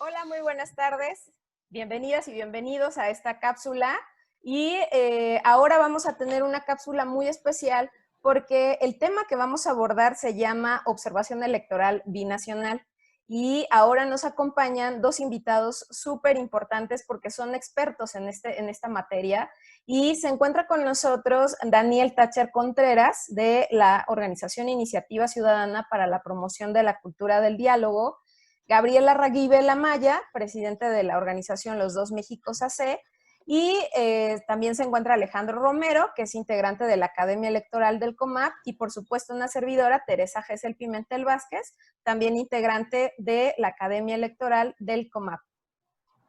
Hola, muy buenas tardes. Bienvenidas y bienvenidos a esta cápsula. Y ahora vamos a tener una cápsula muy especial porque el tema que vamos a abordar se llama Observación Electoral Binacional. Y ahora nos acompañan dos invitados súper importantes porque son expertos en esta materia. Y se encuentra con nosotros Daniel Thatcher Contreras de la Organización Iniciativa Ciudadana para la Promoción de la Cultura del Diálogo, Gabriel Larraguibel Amaya, presidente de la organización Los Dos Méxicos AC, y también se encuentra Alejandro Romero, que es integrante de la Academia Electoral del COMAP, y por supuesto una servidora, Teresa Gesell Pimentel Vázquez, también integrante de la Academia Electoral del COMAP.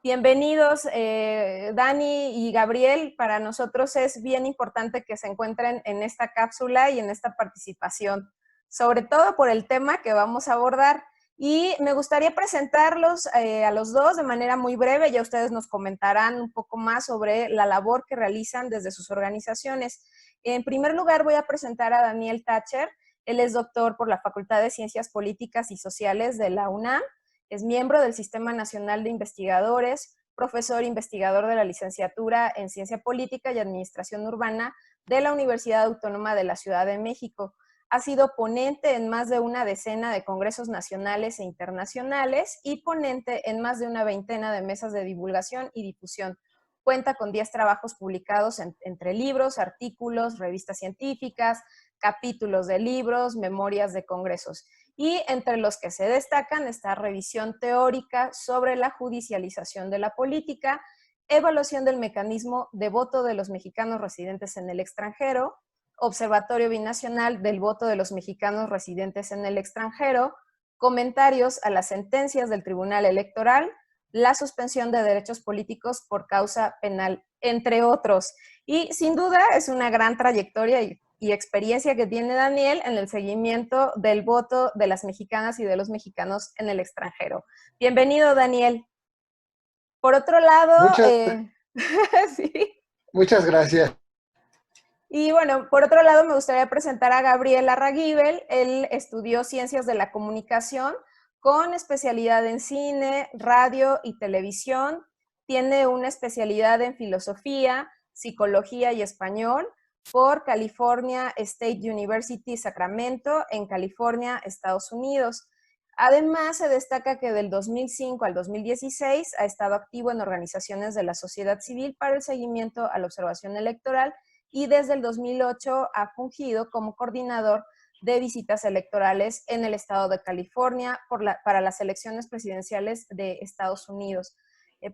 Bienvenidos, Dani y Gabriel. Para nosotros es bien importante que se encuentren en esta cápsula y en esta participación, sobre todo por el tema que vamos a abordar. Y me gustaría presentarlos a los dos de manera muy breve. Ya ustedes nos comentarán un poco más sobre la labor que realizan desde sus organizaciones. En primer lugar, voy a presentar a Daniel Thatcher. Él es doctor por la Facultad de Ciencias Políticas y Sociales de la UNAM. Es miembro del Sistema Nacional de Investigadores, profesor investigador de la licenciatura en Ciencia Política y Administración Urbana de la Universidad Autónoma de la Ciudad de México. Ha sido ponente en más de una decena de congresos nacionales e internacionales y ponente en más de una veintena de mesas de divulgación y difusión. Cuenta con 10 trabajos publicados entre libros, artículos, revistas científicas, capítulos de libros, memorias de congresos. Y entre los que se destacan está revisión teórica sobre la judicialización de la política, evaluación del mecanismo de voto de los mexicanos residentes en el extranjero, Observatorio Binacional del Voto de los Mexicanos Residentes en el Extranjero, comentarios a las sentencias del Tribunal Electoral, la suspensión de derechos políticos por causa penal, entre otros. Y sin duda es una gran trayectoria y experiencia que tiene Daniel en el seguimiento del voto de las mexicanas y de los mexicanos en el extranjero. Bienvenido, Daniel. Por otro lado, Muchas, sí. muchas gracias. Y bueno, por otro lado me gustaría presentar a Gabriel Larraguibel. Él estudió Ciencias de la Comunicación con especialidad en cine, radio y televisión. Tiene una especialidad en filosofía, psicología y español por California State University, Sacramento, en California, Estados Unidos. Además, se destaca que del 2005 al 2016 ha estado activo en organizaciones de la sociedad civil para el seguimiento a la observación electoral y desde el 2008 ha fungido como coordinador de visitas electorales en el estado de California para las elecciones presidenciales de Estados Unidos.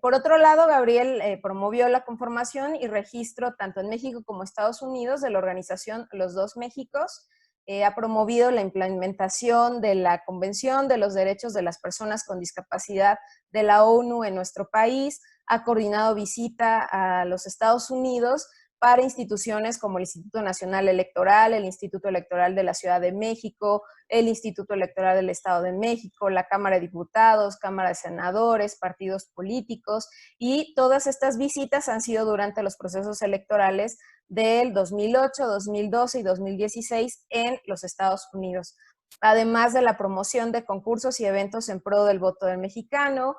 Por otro lado, Gabriel promovió la conformación y registro tanto en México como Estados Unidos de la organización Los Dos Méxicos. Ha promovido la implementación de la Convención de los Derechos de las Personas con Discapacidad de la ONU en nuestro país, ha coordinado visita a los Estados Unidos para instituciones como el Instituto Nacional Electoral, el Instituto Electoral de la Ciudad de México, el Instituto Electoral del Estado de México, la Cámara de Diputados, Cámara de Senadores, partidos políticos, y todas estas visitas han sido durante los procesos electorales del 2008, 2012 y 2016 en los Estados Unidos. Además de la promoción de concursos y eventos en pro del voto del mexicano,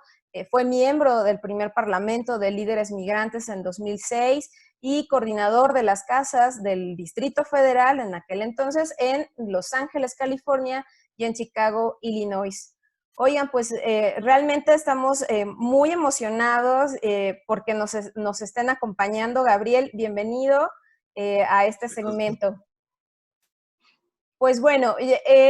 fue miembro del primer Parlamento de Líderes Migrantes en 2006 y coordinador de las casas del Distrito Federal en aquel entonces en Los Ángeles, California, y en Chicago, Illinois. Oigan, pues realmente estamos muy emocionados porque nos estén acompañando. Gabriel, bienvenido a este segmento. Pues bueno,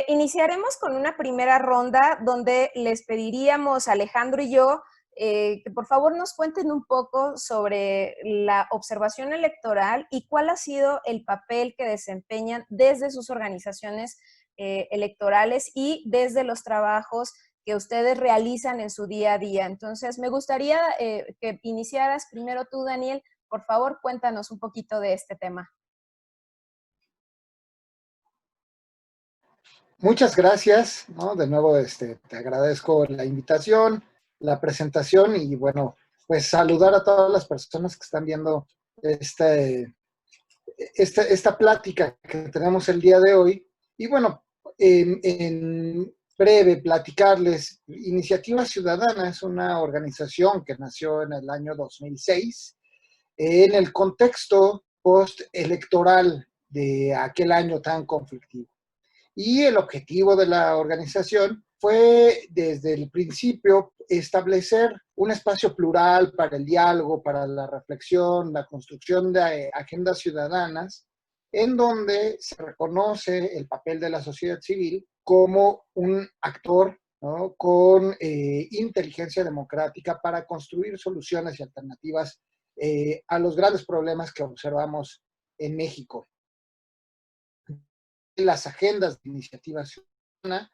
iniciaremos con una primera ronda donde les pediríamos, Alejandro y yo, que por favor nos cuenten un poco sobre la observación electoral y cuál ha sido el papel que desempeñan desde sus organizaciones electorales y desde los trabajos que ustedes realizan en su día a día. Entonces, me gustaría que iniciaras primero tú, Daniel. Por favor, cuéntanos un poquito de este tema. Muchas gracias, ¿no? De nuevo, te agradezco la invitación, la presentación y bueno, pues saludar a todas las personas que están viendo esta plática que tenemos el día de hoy. Y bueno, en breve platicarles. Iniciativa Ciudadana es una organización que nació en el año 2006 en el contexto postelectoral de aquel año tan conflictivo. Y el objetivo de la organización fue desde el principio establecer un espacio plural para el diálogo, para la reflexión, la construcción de agendas ciudadanas, en donde se reconoce el papel de la sociedad civil como un actor, ¿no?, con inteligencia democrática para construir soluciones y alternativas a los grandes problemas que observamos en México. Las agendas de iniciativa ciudadana,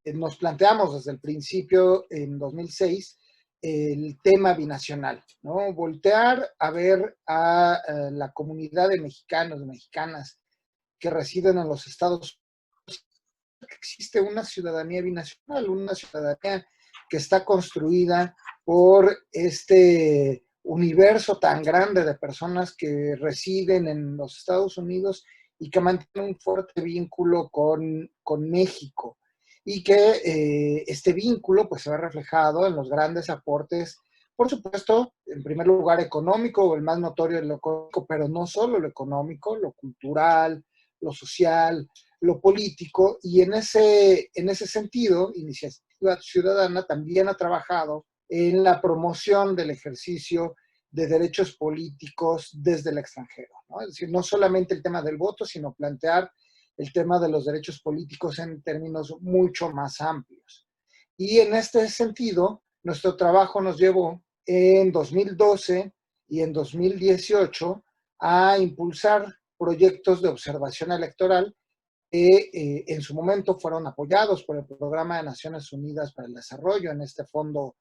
nos planteamos desde el principio, en 2006, el tema binacional, ¿no? Voltear a ver a la comunidad de mexicanos, de mexicanas que residen en los Estados Unidos, que existe una ciudadanía binacional, una ciudadanía que está construida por este universo tan grande de personas que residen en los Estados Unidos y que mantienen un fuerte vínculo con México. Y que este vínculo pues se ve reflejado en los grandes aportes, por supuesto, en primer lugar económico, el más notorio es lo económico, pero no solo lo económico, lo cultural, lo social, lo político, y en ese sentido, Iniciativa Ciudadana también ha trabajado en la promoción del ejercicio de derechos políticos desde el extranjero, ¿no? Es decir, no solamente el tema del voto, sino plantear el tema de los derechos políticos en términos mucho más amplios. Y en este sentido, nuestro trabajo nos llevó en 2012 y en 2018 a impulsar proyectos de observación electoral que en su momento fueron apoyados por el Programa de Naciones Unidas para el Desarrollo, en este fondo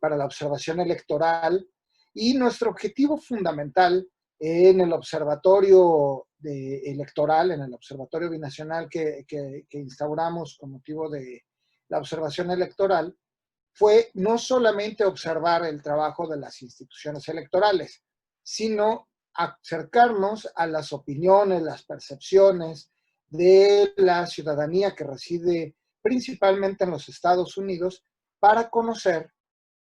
para la observación electoral. Y nuestro objetivo fundamental en el observatorio electoral, en el observatorio binacional que instauramos con motivo de la observación electoral, fue no solamente observar el trabajo de las instituciones electorales, sino acercarnos a las opiniones, las percepciones de la ciudadanía que reside principalmente en los Estados Unidos para conocer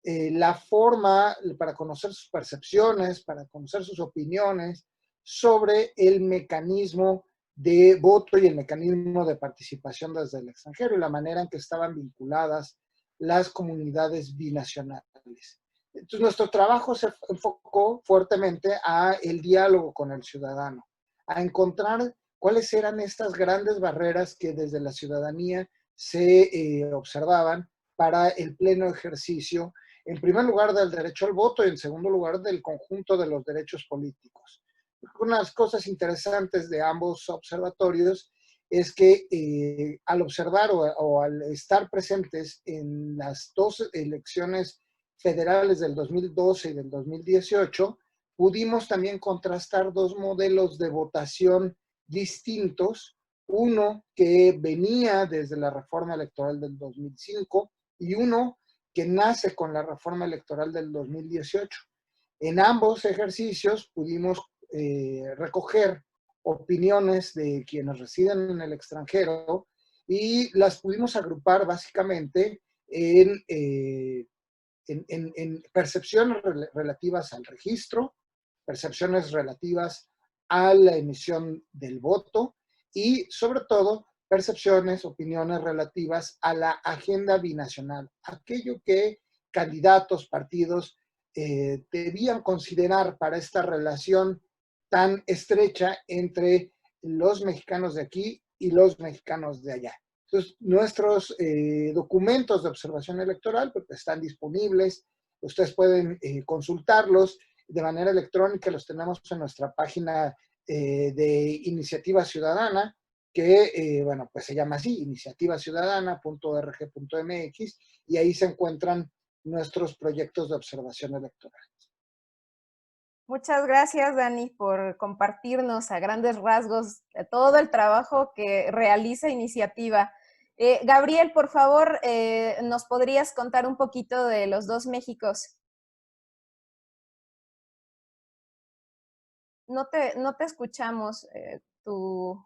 la forma, para conocer sus percepciones, para conocer sus opiniones sobre el mecanismo de voto y el mecanismo de participación desde el extranjero y la manera en que estaban vinculadas las comunidades binacionales. Entonces, nuestro trabajo se enfocó fuertemente a el diálogo con el ciudadano, a encontrar cuáles eran estas grandes barreras que desde la ciudadanía se observaban para el pleno ejercicio, en primer lugar, del derecho al voto y en segundo lugar, del conjunto de los derechos políticos. Unas cosas interesantes de ambos observatorios es que al observar o al estar presentes en las dos elecciones federales del 2012 y del 2018, pudimos también contrastar dos modelos de votación distintos, uno que venía desde la reforma electoral del 2005 y uno que nace con la reforma electoral del 2018. En ambos ejercicios pudimos recoger opiniones de quienes residen en el extranjero y las pudimos agrupar básicamente en percepciones relativas al registro, percepciones relativas a la emisión del voto y sobre todo percepciones, opiniones relativas a la agenda binacional, aquello que candidatos, partidos debían considerar para esta relación tan estrecha entre los mexicanos de aquí y los mexicanos de allá. Entonces, nuestros documentos de observación electoral pues, están disponibles, ustedes pueden consultarlos de manera electrónica, los tenemos en nuestra página de Iniciativa Ciudadana, que, bueno, pues se llama así, iniciativasiudadana.org.mx, y ahí se encuentran nuestros proyectos de observación electoral. Muchas gracias, Dani, por compartirnos a grandes rasgos todo el trabajo que realiza Iniciativa. Gabriel, por favor, ¿nos podrías contar un poquito de los dos Méxicos? No te escuchamos, tu...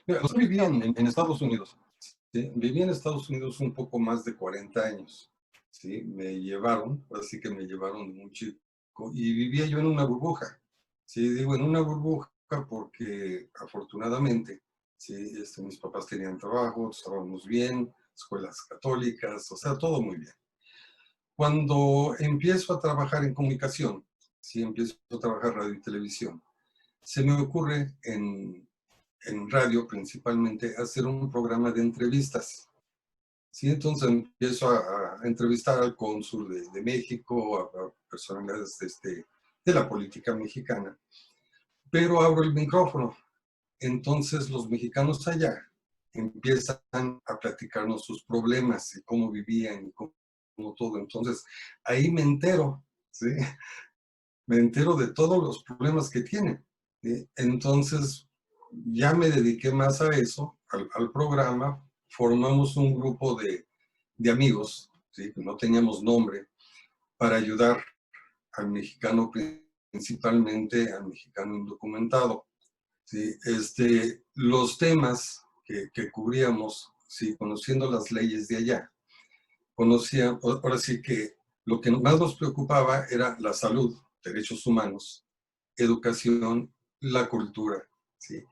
Yo viví en Estados Unidos. ¿sí? Viví en Estados Unidos un poco más de 40 años, ¿sí? Me llevaron, así que me llevaron de muy chico, y vivía yo en una burbuja, ¿sí? Digo en una burbuja porque afortunadamente, ¿sí? Mis papás tenían trabajo, estábamos bien, escuelas católicas, o sea, todo muy bien. Cuando empiezo a trabajar en comunicación, ¿sí? Empiezo a trabajar radio y televisión, se me ocurre en radio principalmente hacer un programa de entrevistas. Sí, entonces empiezo a entrevistar al cónsul de México, a personalidades de la política mexicana, pero abro el micrófono. Entonces los mexicanos allá empiezan a platicarnos sus problemas y cómo vivían y cómo todo. Entonces ahí me entero, ¿sí? Me entero de todos los problemas que tienen, ¿sí? Entonces ya me dediqué más a eso, al programa. Formamos un grupo de amigos, ¿sí? No teníamos nombre, para ayudar al mexicano, principalmente al mexicano indocumentado, ¿sí? Los temas que cubríamos, ¿sí? Conociendo las leyes de allá, ahora sí que lo que más nos preocupaba era la salud, derechos humanos, educación, la cultura, ¿sí?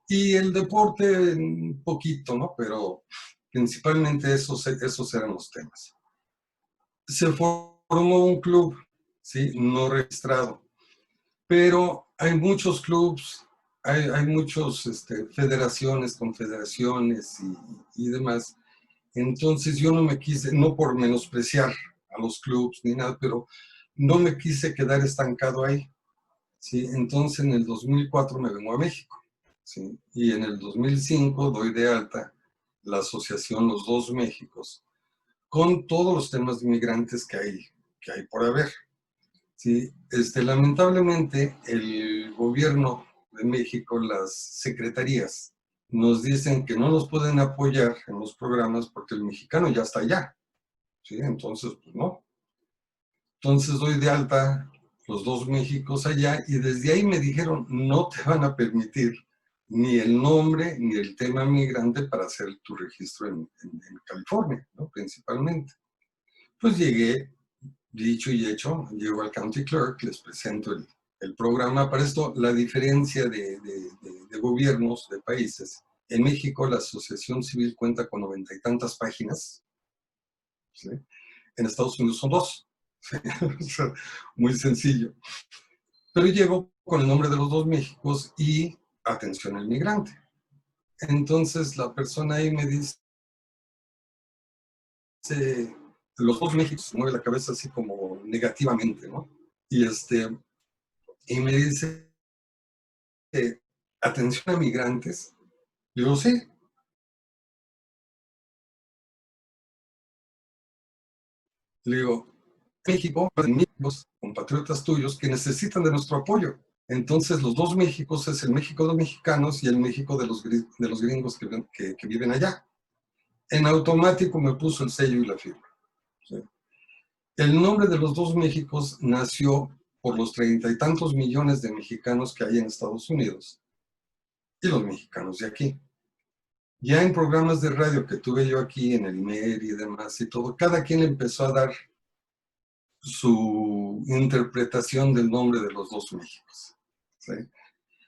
Y el deporte un poquito, ¿no? Pero principalmente esos eran los temas. Se formó un club, ¿sí? No registrado, pero hay muchos clubs, hay muchos federaciones, confederaciones y demás. Entonces yo no me quise, no por menospreciar a los clubs ni nada, pero no me quise quedar estancado ahí, ¿sí? Entonces en el 2004 me vengo a México, ¿sí? Y en el 2005 doy de alta la asociación Los Dos Méxicos, con todos los temas de inmigrantes que hay por haber, ¿sí? Lamentablemente, el gobierno de México, las secretarías, nos dicen que no nos pueden apoyar en los programas porque el mexicano ya está allá, ¿sí? Entonces, pues no. Entonces doy de alta Los Dos Méxicos allá y desde ahí me dijeron, no te van a permitir ni el nombre ni el tema migrante para hacer tu registro en California, ¿no? Principalmente. Pues llegué, dicho y hecho, llego al County Clerk, les presento el programa. Para esto, la diferencia de gobiernos, de países. En México, la asociación civil cuenta con 90 y tantas páginas, ¿sí? En Estados Unidos son 2. Muy sencillo. Pero llego con el nombre de Los Dos Méxicos y atención al migrante. Entonces, la persona ahí me dice, Los Dos Méxicos, mueve la cabeza así como negativamente, ¿no? Y me dice, atención a migrantes. Digo, sí. Le digo, México, amigos, compatriotas tuyos que necesitan de nuestro apoyo. Entonces, Los Dos Méxicos es el México de los mexicanos y el México de los gringos que viven allá. En automático me puso el sello y la firma, ¿sí? El nombre de Los Dos Méxicos nació por los 30 y tantos millones de mexicanos que hay en Estados Unidos y los mexicanos de aquí. Ya en programas de radio que tuve yo aquí, en el IMER y demás y todo, cada quien empezó a dar su interpretación del nombre de Los Dos Méxicos, ¿sí?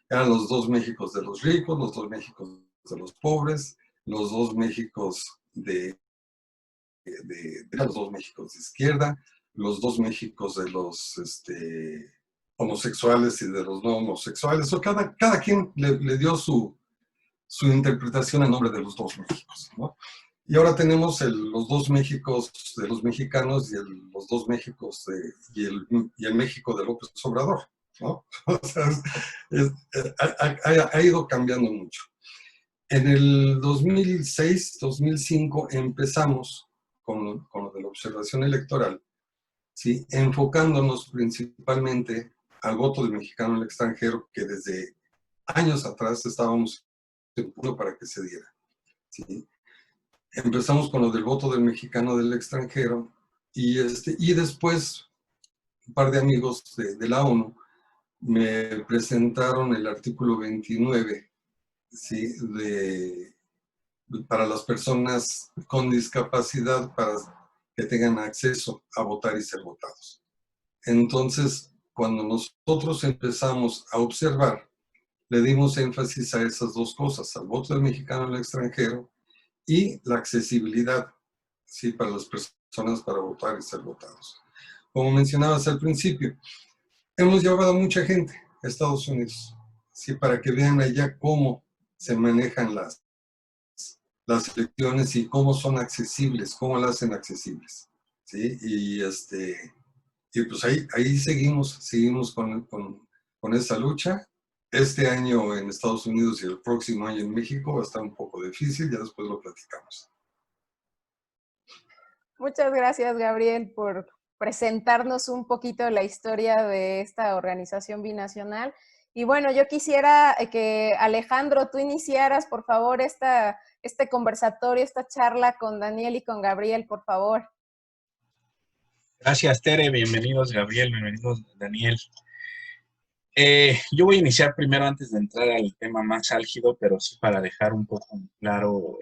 Eran Los Dos Méxicos de los ricos, Los Dos Méxicos de los pobres, Los Dos Méxicos de Los Dos Méxicos de izquierda, Los Dos Méxicos de los homosexuales y de los no homosexuales. O cada quien le dio su interpretación al nombre de Los Dos Méxicos, ¿no? Y ahora tenemos los Dos Méxicos de los mexicanos y los Dos Méxicos y el México de López Obrador, ¿no? O sea, ha ido cambiando mucho. En el 2006, 2005 empezamos con lo de la observación electoral, ¿sí? Enfocándonos principalmente al voto del mexicano en el extranjero, que desde años atrás estábamos empujando para que se diera, ¿sí? Empezamos con lo del voto del mexicano del extranjero y después un par de amigos de la ONU me presentaron el artículo 29, ¿sí? para las personas con discapacidad para que tengan acceso a votar y ser votados. Entonces, cuando nosotros empezamos a observar, le dimos énfasis a esas dos cosas, al voto del mexicano en el extranjero y la accesibilidad, ¿sí?, para las personas para votar y ser votados. Como mencionabas al principio, hemos llevado a mucha gente a Estados Unidos, ¿sí?, para que vean allá cómo se manejan las elecciones y cómo son accesibles, cómo las hacen accesibles, ¿sí? Y pues ahí seguimos con esa lucha. Este año en Estados Unidos y el próximo año en México va a estar un poco difícil, ya después lo platicamos. Muchas gracias, Gabriel, por presentarnos un poquito la historia de esta organización binacional. Y bueno, yo quisiera que Alejandro, tú iniciaras, por favor, este conversatorio, esta charla con Daniel y con Gabriel, por favor. Gracias, Tere. Bienvenidos, Gabriel. Bienvenidos, Daniel. Yo voy a iniciar primero antes de entrar al tema más álgido, pero sí para dejar un poco claro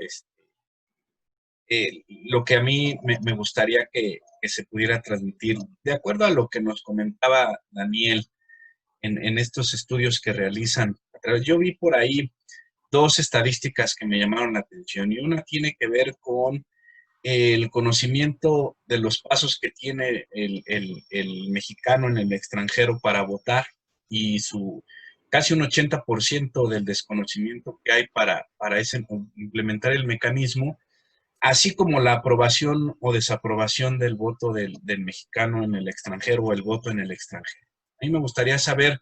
lo que a mí me gustaría que se pudiera transmitir. De acuerdo a lo que nos comentaba Daniel en estos estudios que realizan, yo vi por ahí dos estadísticas que me llamaron la atención y una tiene que ver con el conocimiento de los pasos que tiene el mexicano en el extranjero para votar y casi un 80% del desconocimiento que hay para implementar el mecanismo, así como la aprobación o desaprobación del voto del mexicano en el extranjero o el voto en el extranjero. A mí me gustaría saber,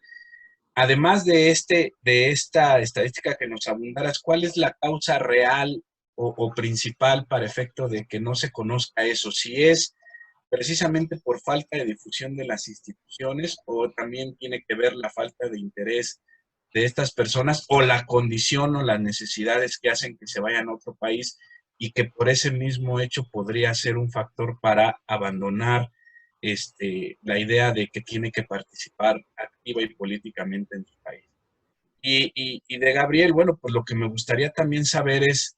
además de esta estadística que nos abundaras, ¿cuál es la causa real o principal para efecto de que no se conozca eso? Si es precisamente por falta de difusión de las instituciones o también tiene que ver la falta de interés de estas personas o la condición o las necesidades que hacen que se vayan a otro país y que por ese mismo hecho podría ser un factor para abandonar la idea de que tiene que participar activa y políticamente en su país. Y de Gabriel, bueno, pues lo que me gustaría también saber es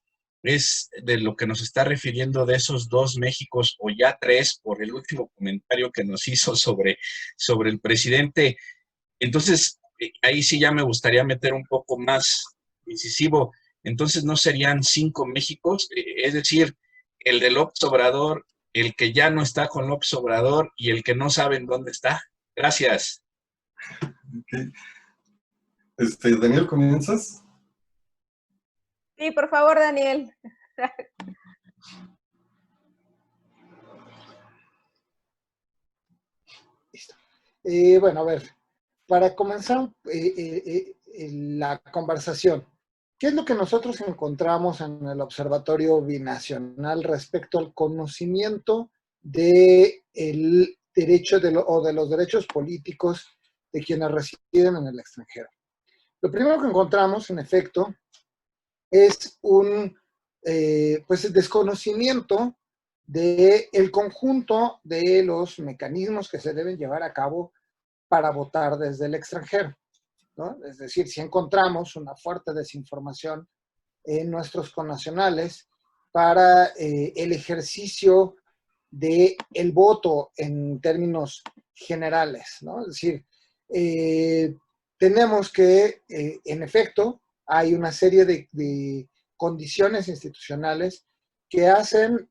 de lo que nos está refiriendo de esos dos Méxicos, o ya tres, por el último comentario que nos hizo sobre el presidente. Entonces, ahí sí ya me gustaría meter un poco más incisivo. Entonces, ¿no serían 5 Méxicos? Es decir, el de López Obrador, el que ya no está con López Obrador y el que no saben dónde está. Gracias. Okay. Daniel, ¿comienzas? Sí, por favor, Daniel. Listo. Bueno, a ver, para comenzar la conversación, ¿qué es lo que nosotros encontramos en el Observatorio Binacional respecto al conocimiento del derecho o de los derechos políticos de quienes residen en el extranjero? Lo primero que encontramos, en efecto, es pues el desconocimiento del conjunto de los mecanismos que se deben llevar a cabo para votar desde el extranjero, ¿no? Es decir, si encontramos una fuerte desinformación en nuestros connacionales para el ejercicio del voto en términos generales, ¿no? Es decir, tenemos que, en efecto, hay una serie de condiciones institucionales que hacen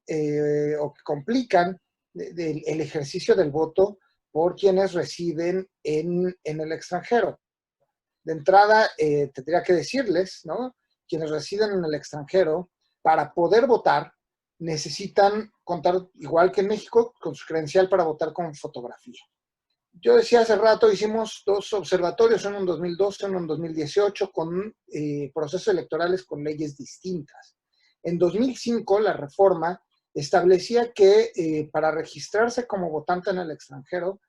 o que complican el ejercicio del voto por quienes residen en el extranjero. De entrada, tendría que decirles, ¿no?, quienes residen en el extranjero, para poder votar, necesitan contar, igual que en México, con su credencial para votar con fotografía. Yo decía hace rato, hicimos 2 observatorios, uno en 2012, uno en 2018, con procesos electorales con leyes distintas. En 2005, la reforma establecía que para registrarse como votante en el extranjero,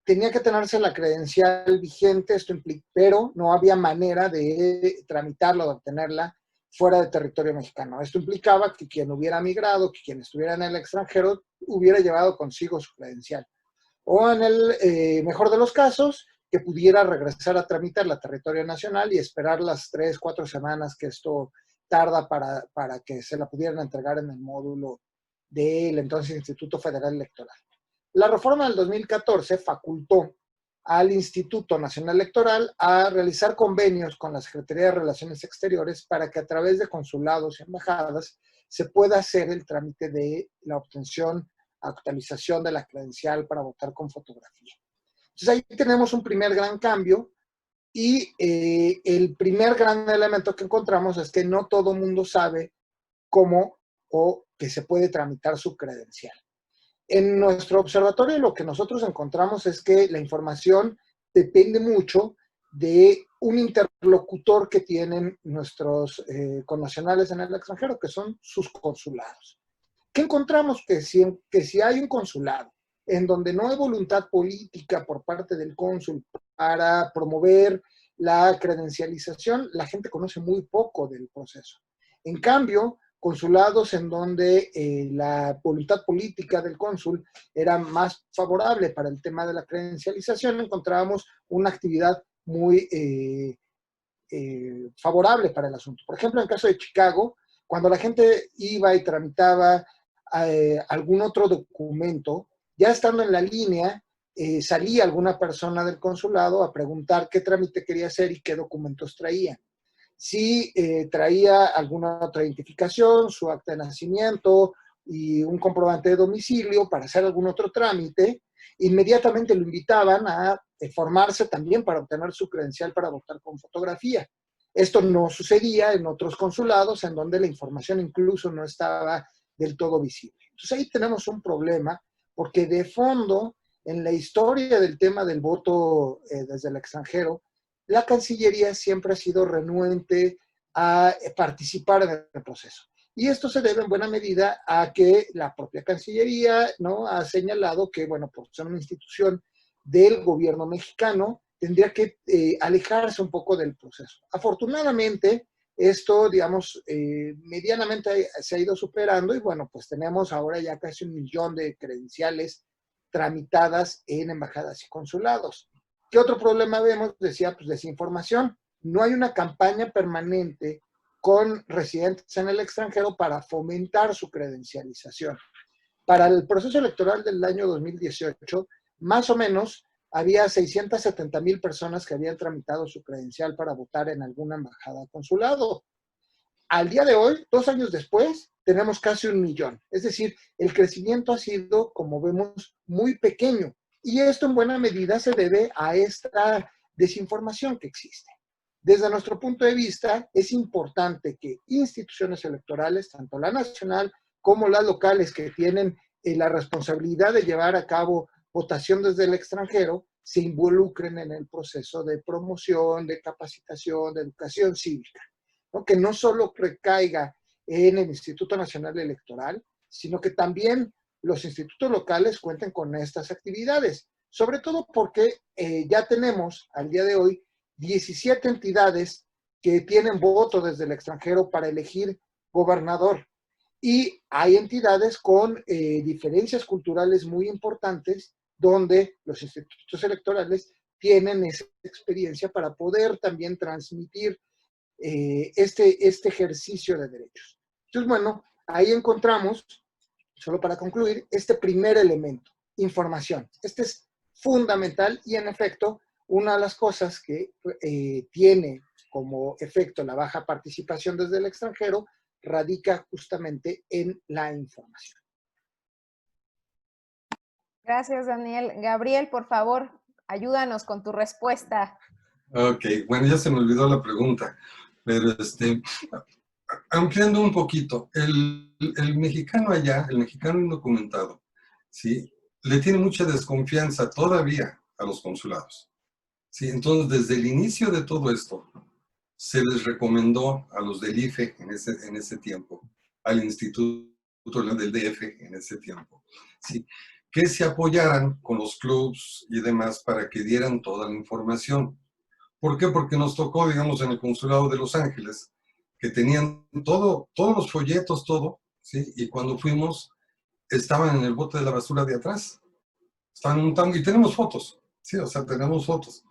tenía que tenerse la credencial vigente, pero no había manera de tramitarla o de obtenerla fuera de territorio mexicano. Esto implicaba que quien hubiera migrado, que quien estuviera en el extranjero, hubiera llevado consigo su credencial. O en el mejor de los casos, que pudiera regresar a tramitarla a territorio nacional y esperar las 3, 4 semanas que esto tarda para que se la pudieran entregar en el módulo del entonces Instituto Federal Electoral. La reforma del 2014 facultó al Instituto Nacional Electoral a realizar convenios con la Secretaría de Relaciones Exteriores para que a través de consulados y embajadas se pueda hacer el trámite de la obtención, actualización de la credencial para votar con fotografía. Entonces ahí tenemos un primer gran cambio y el primer gran elemento que encontramos es que no todo mundo sabe cómo o que se puede tramitar su credencial. En nuestro observatorio lo que nosotros encontramos es que la información depende mucho de un interlocutor que tienen nuestros connacionales en el extranjero, que son sus consulados. ¿Qué encontramos? Que si hay un consulado en donde no hay voluntad política por parte del cónsul para promover la credencialización, la gente conoce muy poco del proceso. En cambio, consulados en donde la voluntad política del cónsul era más favorable para el tema de la credencialización, encontrábamos una actividad muy favorable para el asunto. Por ejemplo, en el caso de Chicago, cuando la gente iba y tramitaba algún otro documento, ya estando en la línea, salía alguna persona del consulado a preguntar qué trámite quería hacer y qué documentos traía. Si traía alguna otra identificación, su acta de nacimiento y un comprobante de domicilio para hacer algún otro trámite, inmediatamente lo invitaban a formarse también para obtener su credencial para votar con fotografía. Esto no sucedía en otros consulados en donde la información incluso no estaba del todo visible. Entonces ahí tenemos un problema porque de fondo, en la historia del tema del voto desde el extranjero, la Cancillería siempre ha sido renuente a participar en el proceso. Y esto se debe en buena medida a que la propia Cancillería, ¿no?, ha señalado que, bueno, por ser una institución del gobierno mexicano, tendría que alejarse un poco del proceso. Afortunadamente, esto, digamos, medianamente se ha ido superando y, bueno, pues tenemos ahora ya casi 1 millón de credenciales tramitadas en embajadas y consulados. ¿Qué otro problema vemos? Decía, pues desinformación. No hay una campaña permanente con residentes en el extranjero para fomentar su credencialización. Para el proceso electoral del año 2018, más o menos, había 670,000 personas que habían tramitado su credencial para votar en alguna embajada o consulado. Al día de hoy, 2 años después, tenemos casi 1 millón. Es decir, el crecimiento ha sido, como vemos, muy pequeño. Y esto en buena medida se debe a esta desinformación que existe. Desde nuestro punto de vista, es importante que instituciones electorales, tanto la nacional como las locales que tienen la responsabilidad de llevar a cabo votación desde el extranjero, se involucren en el proceso de promoción, de capacitación, de educación cívica, ¿no? Que no solo recaiga en el Instituto Nacional Electoral, sino que también los institutos locales cuenten con estas actividades, sobre todo porque ya tenemos al día de hoy 17 entidades que tienen voto desde el extranjero para elegir gobernador. Y hay entidades con diferencias culturales muy importantes donde los institutos electorales tienen esa experiencia para poder también transmitir este ejercicio de derechos. Entonces, bueno, ahí encontramos, solo para concluir, este primer elemento, información. Este es fundamental y, en efecto, una de las cosas que tiene como efecto la baja participación desde el extranjero radica justamente en la información. Gracias, Daniel. Gabriel, por favor, ayúdanos con tu respuesta. Ok, bueno, ya se me olvidó la pregunta, pero ampliando un poquito, el mexicano allá, el mexicano indocumentado, ¿sí?, le tiene mucha desconfianza todavía a los consulados, ¿sí? Entonces, desde el inicio de todo esto, se les recomendó a los del IFE en ese tiempo, al Instituto del DF en ese tiempo, ¿sí?, que se apoyaran con los clubs y demás para que dieran toda la información. ¿Por qué? Porque nos tocó, digamos, en el Consulado de Los Ángeles, que tenían todos los folletos, todo, ¿sí? Y cuando fuimos, estaban en el bote de la basura de atrás. Estaban montando, y tenemos fotos, ¿sí? O sea, tenemos fotos.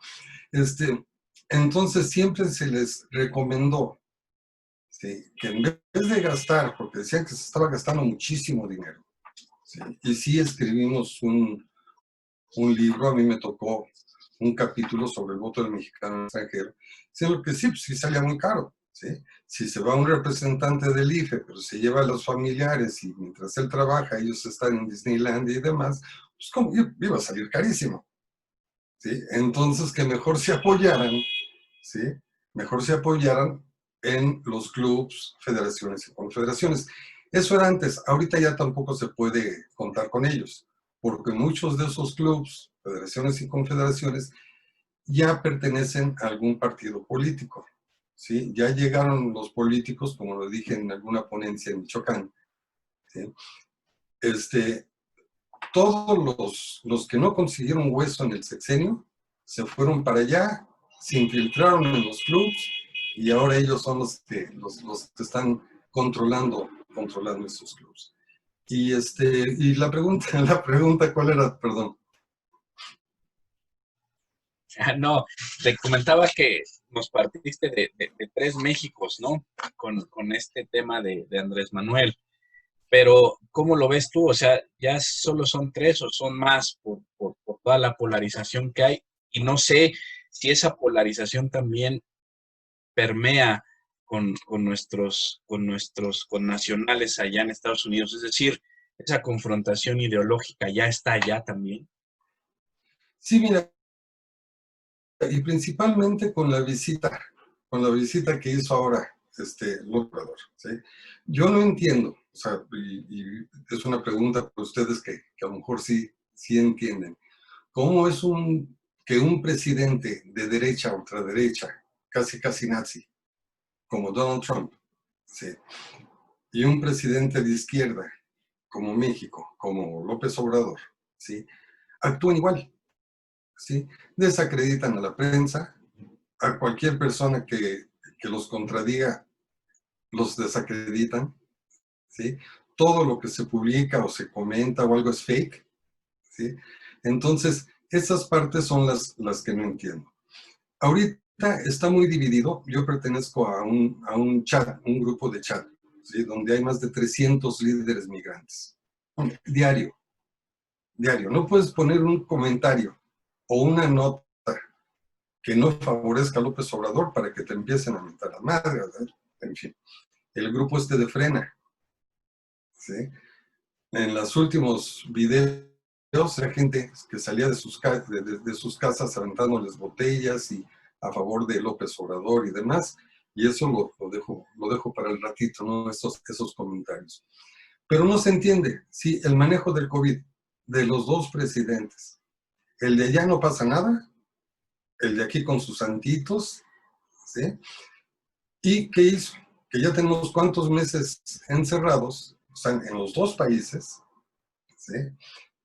Entonces, siempre se les recomendó, ¿sí? Que en vez de gastar, porque decían que se estaba gastando muchísimo dinero, ¿sí? Y sí escribimos un libro, a mí me tocó un capítulo sobre el voto del mexicano extranjero, siendo que sí, pues sí salía muy caro, ¿sí? Si se va un representante del IFE, pero se lleva a los familiares y mientras él trabaja, ellos están en Disneyland y demás, pues como iba a salir carísimo, ¿sí? Entonces que mejor se apoyaran, ¿sí? Mejor se apoyaran en los clubs, federaciones y confederaciones. Eso era antes, ahorita ya tampoco se puede contar con ellos, porque muchos de esos clubs, federaciones y confederaciones ya pertenecen a algún partido político, ¿sí? Ya llegaron los políticos, como lo dije en alguna ponencia en Michoacán, ¿sí? Todos los que no consiguieron hueso en el sexenio se fueron para allá, se infiltraron en los clubs y ahora ellos son los que están controlando esos clubs. Y la pregunta, la pregunta, ¿cuál era? Perdón. No, te comentaba que nos partiste de tres Méxicos, ¿no? Con este tema de Andrés Manuel. Pero, ¿cómo lo ves tú? O sea, ¿ya solo son tres o son más por toda la polarización que hay? Y no sé si esa polarización también permea con nuestros connacionales allá en Estados Unidos. Es decir, esa confrontación ideológica ya está allá también. Sí, mira, y principalmente con la visita que hizo ahora López Obrador, ¿sí? Yo no entiendo, o sea, y es una pregunta para ustedes que a lo mejor sí entienden. ¿Cómo es que un presidente de derecha, ultraderecha, casi nazi, como Donald Trump, ¿sí? Y un presidente de izquierda, como México, como López Obrador, ¿sí? Actúan igual, ¿sí? Desacreditan a la prensa, a cualquier persona que los contradiga, los desacreditan, ¿sí? Todo lo que se publica o se comenta o algo es fake, ¿sí? Entonces, esas partes son las que no entiendo. Ahorita está muy dividido. Yo pertenezco a un chat, un grupo de chat, ¿sí? Donde hay más de 300 líderes migrantes. Diario, diario. No puedes poner un comentario o una nota que no favorezca a López Obrador para que te empiecen a mentar la madre, ¿verdad? En fin, el grupo de Frena, ¿sí? En los últimos videos, la gente que salía de sus casas aventándoles botellas y a favor de López Obrador y demás, y eso lo dejo para el ratito, ¿no? Esos comentarios. Pero no se entiende, sí, el manejo del COVID de los dos presidentes. El de allá no pasa nada, el de aquí con sus santitos, ¿sí? ¿Y qué hizo? Que ya tenemos cuántos meses encerrados, o sea, en los dos países, ¿sí?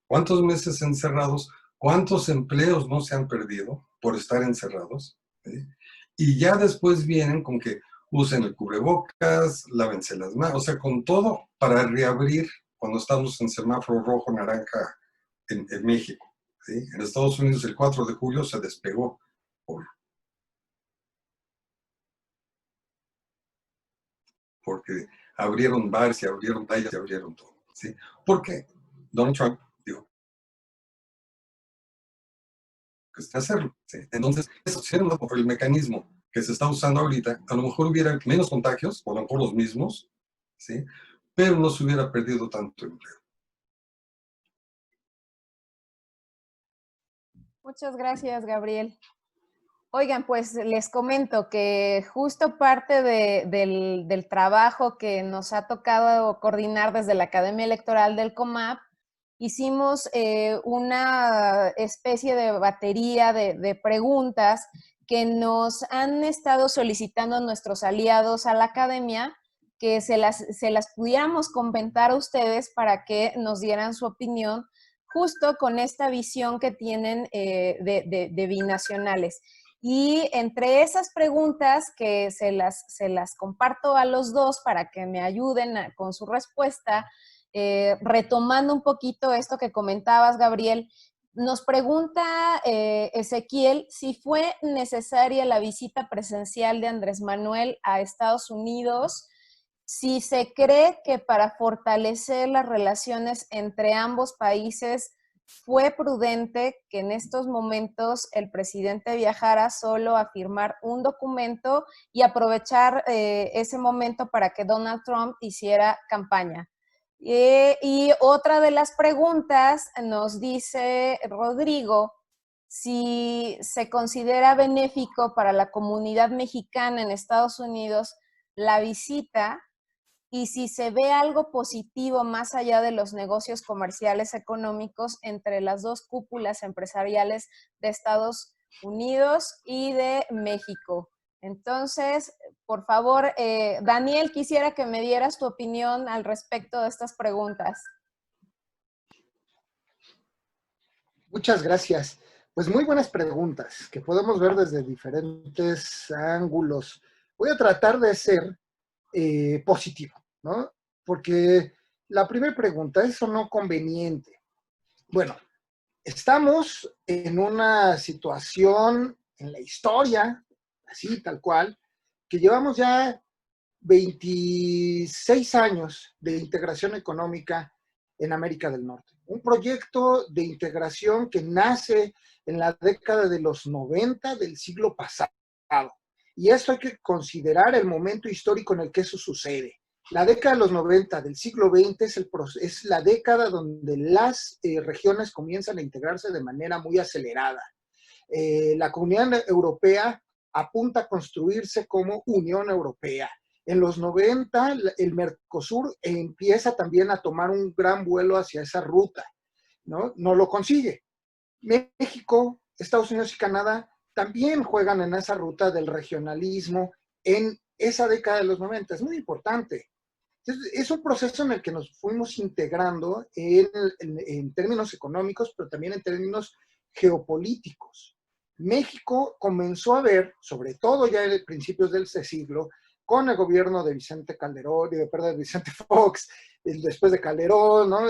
¿Cuántos meses encerrados? ¿Cuántos empleos no se han perdido por estar encerrados? ¿Sí? Y ya después vienen con que usen el cubrebocas, lávense las manos, o sea, con todo para reabrir cuando estamos en semáforo rojo, naranja en México. ¿Sí? En Estados Unidos el 4 de julio se despegó porque abrieron bares, se abrieron playas, se abrieron todo. ¿Sí? Porque Donald Trump dijo que está hacerlo. ¿Sí? Entonces, eso si por el mecanismo que se está usando ahorita, a lo mejor hubiera menos contagios, o a lo mejor los mismos, ¿sí? Pero no se hubiera perdido tanto empleo. Muchas gracias, Gabriel. Oigan, pues les comento que justo parte del trabajo que nos ha tocado coordinar desde la Academia Electoral del COMAP, hicimos una especie de batería de preguntas que nos han estado solicitando nuestros aliados a la Academia, que se las pudiéramos comentar a ustedes para que nos dieran su opinión justo con esta visión que tienen de binacionales. Y entre esas preguntas que se las comparto a los dos para que me ayuden con su respuesta, retomando un poquito esto que comentabas, Gabriel, Nos pregunta Ezequiel si fue necesaria la visita presencial de Andrés Manuel a Estados Unidos, si se cree que para fortalecer las relaciones entre ambos países fue prudente que en estos momentos el presidente viajara solo a firmar un documento y aprovechar ese momento para que Donald Trump hiciera campaña. Y otra de las preguntas nos dice Rodrigo si se considera benéfico para la comunidad mexicana en Estados Unidos la visita y si se ve algo positivo más allá de los negocios comerciales económicos entre las dos cúpulas empresariales de Estados Unidos y de México. Entonces, por favor, Daniel, quisiera que me dieras tu opinión al respecto de estas preguntas. Muchas gracias. Pues muy buenas preguntas que podemos ver desde diferentes ángulos. Voy a tratar de ser positivo, ¿no? Porque la primera pregunta, ¿es o no conveniente? Bueno, estamos en una situación en la historia, así tal cual, que llevamos ya 26 años de integración económica en América del Norte. Un proyecto de integración que nace en la década de los 90 del siglo pasado. Y esto hay que considerar el momento histórico en el que eso sucede. La década de los 90 del siglo XX es la década donde las regiones comienzan a integrarse de manera muy acelerada. La Comunidad Europea apunta a construirse como Unión Europea. En los 90, el Mercosur empieza también a tomar un gran vuelo hacia esa ruta, ¿no? No lo consigue. México, Estados Unidos y Canadá también juegan en esa ruta del regionalismo en esa década de los 90. Es muy importante. Es un proceso en el que nos fuimos integrando en términos económicos, pero también en términos geopolíticos. México comenzó a ver, sobre todo ya en principios del siglo, con el gobierno de Vicente Calderón, de Vicente Fox, después de Calderón, ¿no?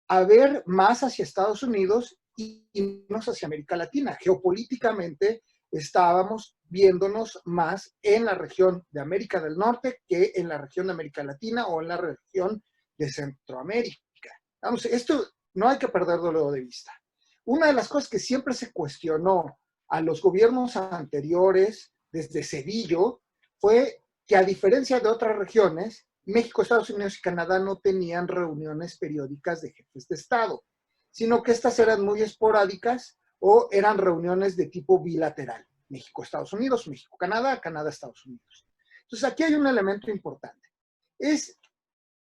A ver más hacia Estados Unidos y menos hacia América Latina. Geopolíticamente estábamos viéndonos más en la región de América del Norte que en la región de América Latina o en la región de Centroamérica. Vamos, esto no hay que perderlo de vista. Una de las cosas que siempre se cuestionó a los gobiernos anteriores, desde Cedillo, fue que a diferencia de otras regiones, México, Estados Unidos y Canadá no tenían reuniones periódicas de jefes de Estado, sino que estas eran muy esporádicas o eran reuniones de tipo bilateral. México-Estados Unidos, México-Canadá, Canadá-Estados Unidos. Entonces aquí hay un elemento importante. Es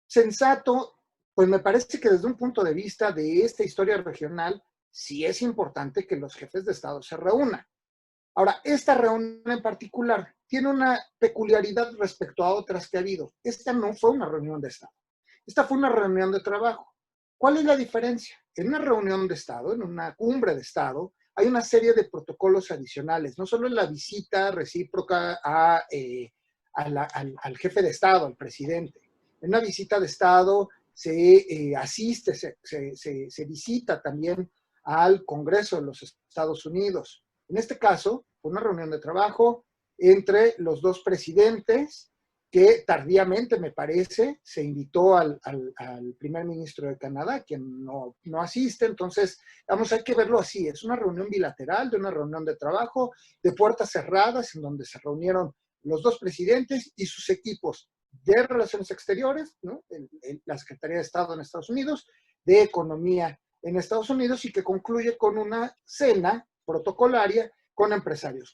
sensato, pues me parece que desde un punto de vista de esta historia regional, sí es importante que los jefes de Estado se reúnan. Ahora, esta reunión en particular tiene una peculiaridad respecto a otras que ha habido. Esta no fue una reunión de Estado. Esta fue una reunión de trabajo. ¿Cuál es la diferencia? En una reunión de Estado, en una cumbre de Estado, hay una serie de protocolos adicionales. No solo la visita recíproca al jefe de Estado, al presidente. En una visita de Estado se asiste, se visita también al Congreso de los Estados Unidos. En este caso, fue una reunión de trabajo entre los dos presidentes que tardíamente, me parece, se invitó al primer ministro de Canadá, quien no asiste. Entonces, vamos, hay que verlo así. Es una reunión bilateral, de una reunión de trabajo, de puertas cerradas, en donde se reunieron los dos presidentes y sus equipos de Relaciones Exteriores, ¿no? La Secretaría de Estado en Estados Unidos, de Economía en Estados Unidos, y que concluye con una cena protocolaria con empresarios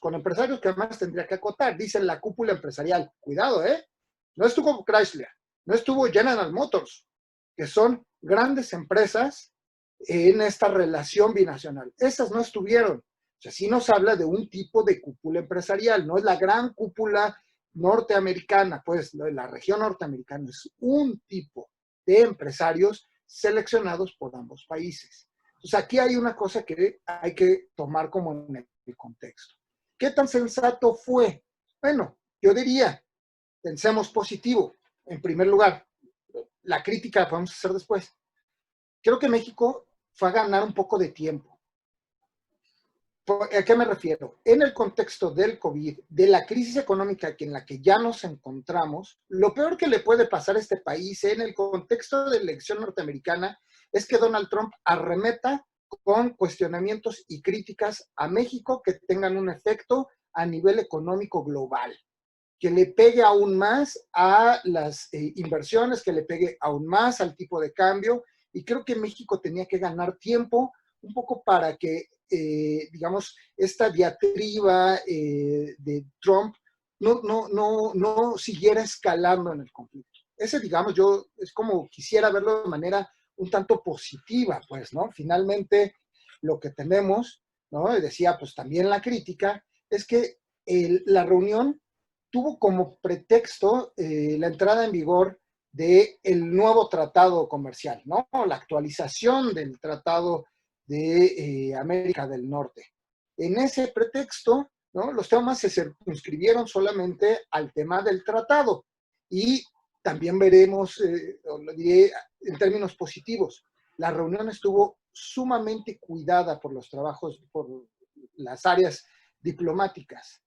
que además tendría que acotar. Dicen la cúpula empresarial. Cuidado, ¿eh? No estuvo Chrysler, no estuvo General Motors, que son grandes empresas en esta relación binacional. Esas no estuvieron. O sea, sí nos habla de un tipo de cúpula empresarial, no es la gran cúpula norteamericana, pues la región norteamericana es un tipo de empresarios seleccionados por ambos países. Entonces aquí hay una cosa que hay que tomar como en el contexto. ¿Qué tan sensato fue? Bueno, yo diría, pensemos positivo. En primer lugar, la crítica la podemos hacer después. Creo que México fue a ganar un poco de tiempo. ¿A qué me refiero? En el contexto del COVID, de la crisis económica en la que ya nos encontramos, lo peor que le puede pasar a este país en el contexto de la elección norteamericana es que Donald Trump arremeta con cuestionamientos y críticas a México que tengan un efecto a nivel económico global, que le pegue aún más a las inversiones, que le pegue aún más al tipo de cambio. Y creo que México tenía que ganar tiempo un poco para que, digamos, esta diatriba de Trump no siguiera escalando en el conflicto. Ese, digamos, yo es como quisiera verlo de manera un tanto positiva, pues, ¿no? Finalmente, lo que tenemos, ¿no? Y decía, pues también la crítica, es que la reunión tuvo como pretexto la entrada en vigor del nuevo tratado comercial, ¿no? La actualización del tratado de América del Norte. En ese pretexto, ¿no? Los temas se circunscribieron solamente al tema del tratado y también veremos, lo diré en términos positivos, la reunión estuvo sumamente cuidada por los trabajos, por las áreas diplomáticas.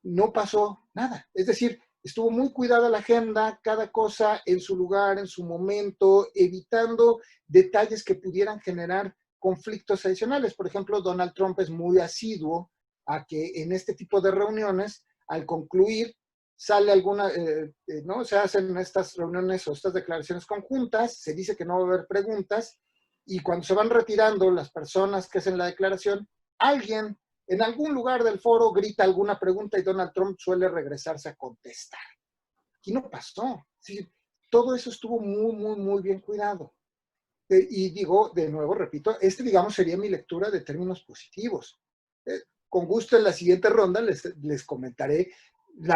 No pasó nada. Es decir, estuvo muy cuidada la agenda, cada cosa en su lugar, en su momento, evitando detalles que pudieran generar conflictos adicionales. Por ejemplo, Donald Trump es muy asiduo a que en este tipo de reuniones, al concluir, sale alguna, ¿no? Se hacen estas reuniones o estas declaraciones conjuntas, se dice que no va a haber preguntas, y cuando se van retirando las personas que hacen la declaración, alguien en algún lugar del foro grita alguna pregunta y Donald Trump suele regresarse a contestar. Aquí no pasó. Sí, todo eso estuvo muy bien cuidado. Y digo, de nuevo, repito, digamos, sería mi lectura de términos positivos. Con gusto en la siguiente ronda les comentaré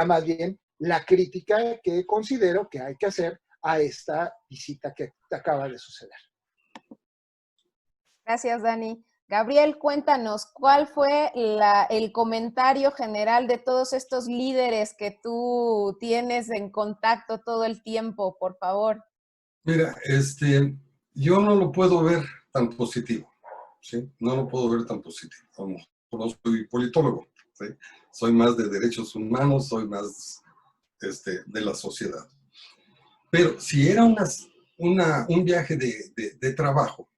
más bien la crítica que considero que hay que hacer a esta visita que acaba de suceder. Gracias, Dani. Gabriel, cuéntanos, ¿cuál fue el comentario general de todos estos líderes que tú tienes en contacto todo el tiempo, por favor? Mira, yo no lo puedo ver tan positivo, ¿sí? No lo puedo ver tan positivo. No soy politólogo, ¿sí? Soy más de derechos humanos, soy más de la sociedad. Pero si era un viaje de trabajo,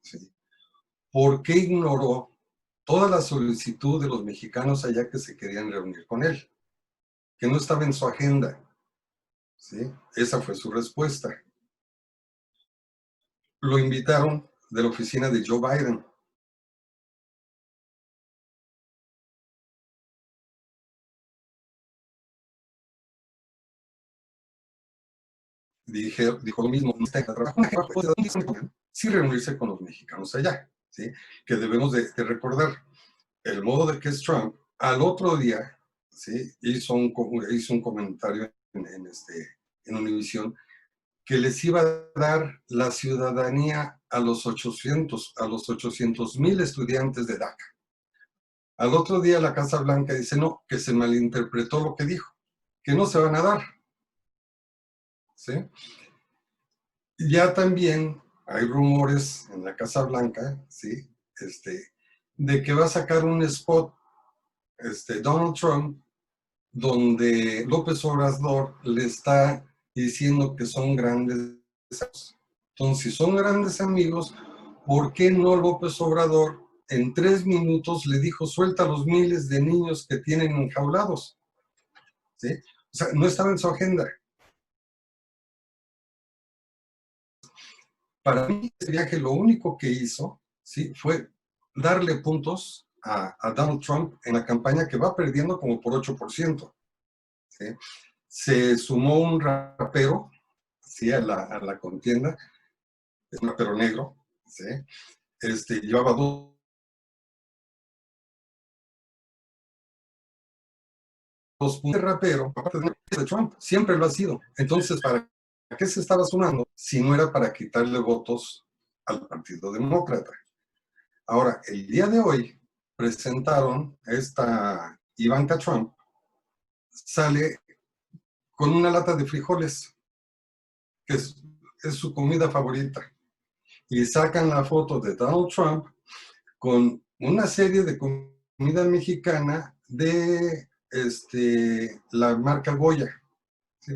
¿sí? ¿Por qué ignoró toda la solicitud de los mexicanos allá que se querían reunir con él? Que no estaba en su agenda, ¿sí? Esa fue su respuesta. Lo invitaron de la oficina de Joe Biden. Dijo lo mismo, no está en trabajo, sí reunirse con los mexicanos allá, ¿sí? Que debemos de recordar, el modo de que es Trump, al otro día, ¿sí? hizo un comentario en Univisión, que les iba a dar la ciudadanía a los 800,000 estudiantes de DACA. Al otro día la Casa Blanca dice, no, que se malinterpretó lo que dijo, que no se van a dar, ¿sí? Ya también hay rumores en la Casa Blanca, ¿sí? De que va a sacar un spot, Donald Trump, donde López Obrador le está diciendo que son grandes amigos. Entonces, si son grandes amigos, ¿por qué no López Obrador en 3 minutos le dijo suelta a los miles de niños que tienen enjaulados? ¿Sí? O sea, no estaba en su agenda. Para mí, este viaje lo único que hizo, ¿sí? Fue darle puntos a Donald Trump en la campaña que va perdiendo como por 8%. ¿Sí? Se sumó un rapero, ¿sí? a la contienda, es un rapero negro, ¿sí? Llevaba 2 puntos. Rapero, aparte de Trump, siempre lo ha sido. Entonces, ¿para qué se estaba sumando si no era para quitarle votos al Partido Demócrata? Ahora, el día de hoy presentaron a esta Ivanka Trump, sale con una lata de frijoles, que es su comida favorita, y sacan la foto de Donald Trump con una serie de comida mexicana de la marca Goya. ¿Sí?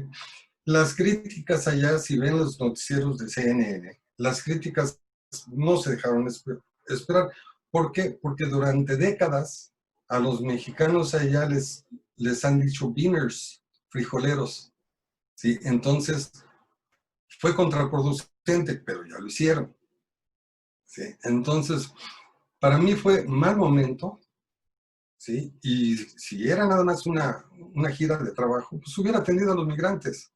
Las críticas allá, si ven los noticieros de CNN, las críticas no se dejaron esperar. ¿Por qué? Porque durante décadas a los mexicanos allá les han dicho beaners, frijoleros. ¿Sí? Entonces fue contraproducente, pero ya lo hicieron. ¿Sí? Entonces, para mí fue mal momento. ¿Sí? Y si era nada más una gira de trabajo, pues hubiera atendido a los migrantes.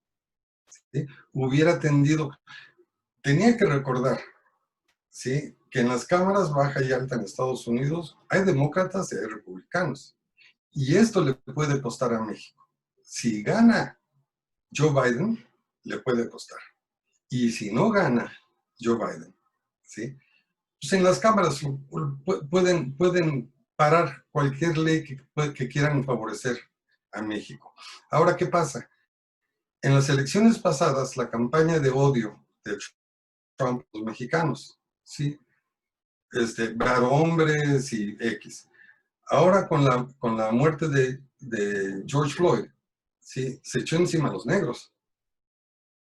¿Sí? Hubiera atendido. Tenía que recordar, ¿sí?, que en las cámaras baja y alta en Estados Unidos hay demócratas y hay republicanos. Y esto le puede costar a México. Si gana Joe Biden, le puede costar. Y si no gana Joe Biden, ¿sí?, pues en las cámaras pueden parar cualquier ley que quieran favorecer a México. Ahora, ¿qué pasa? En las elecciones pasadas, la campaña de odio de Trump a los mexicanos, ¿sí?, ver hombres y X. Ahora con la muerte de George Floyd, ¿sí?, se echó encima a los negros.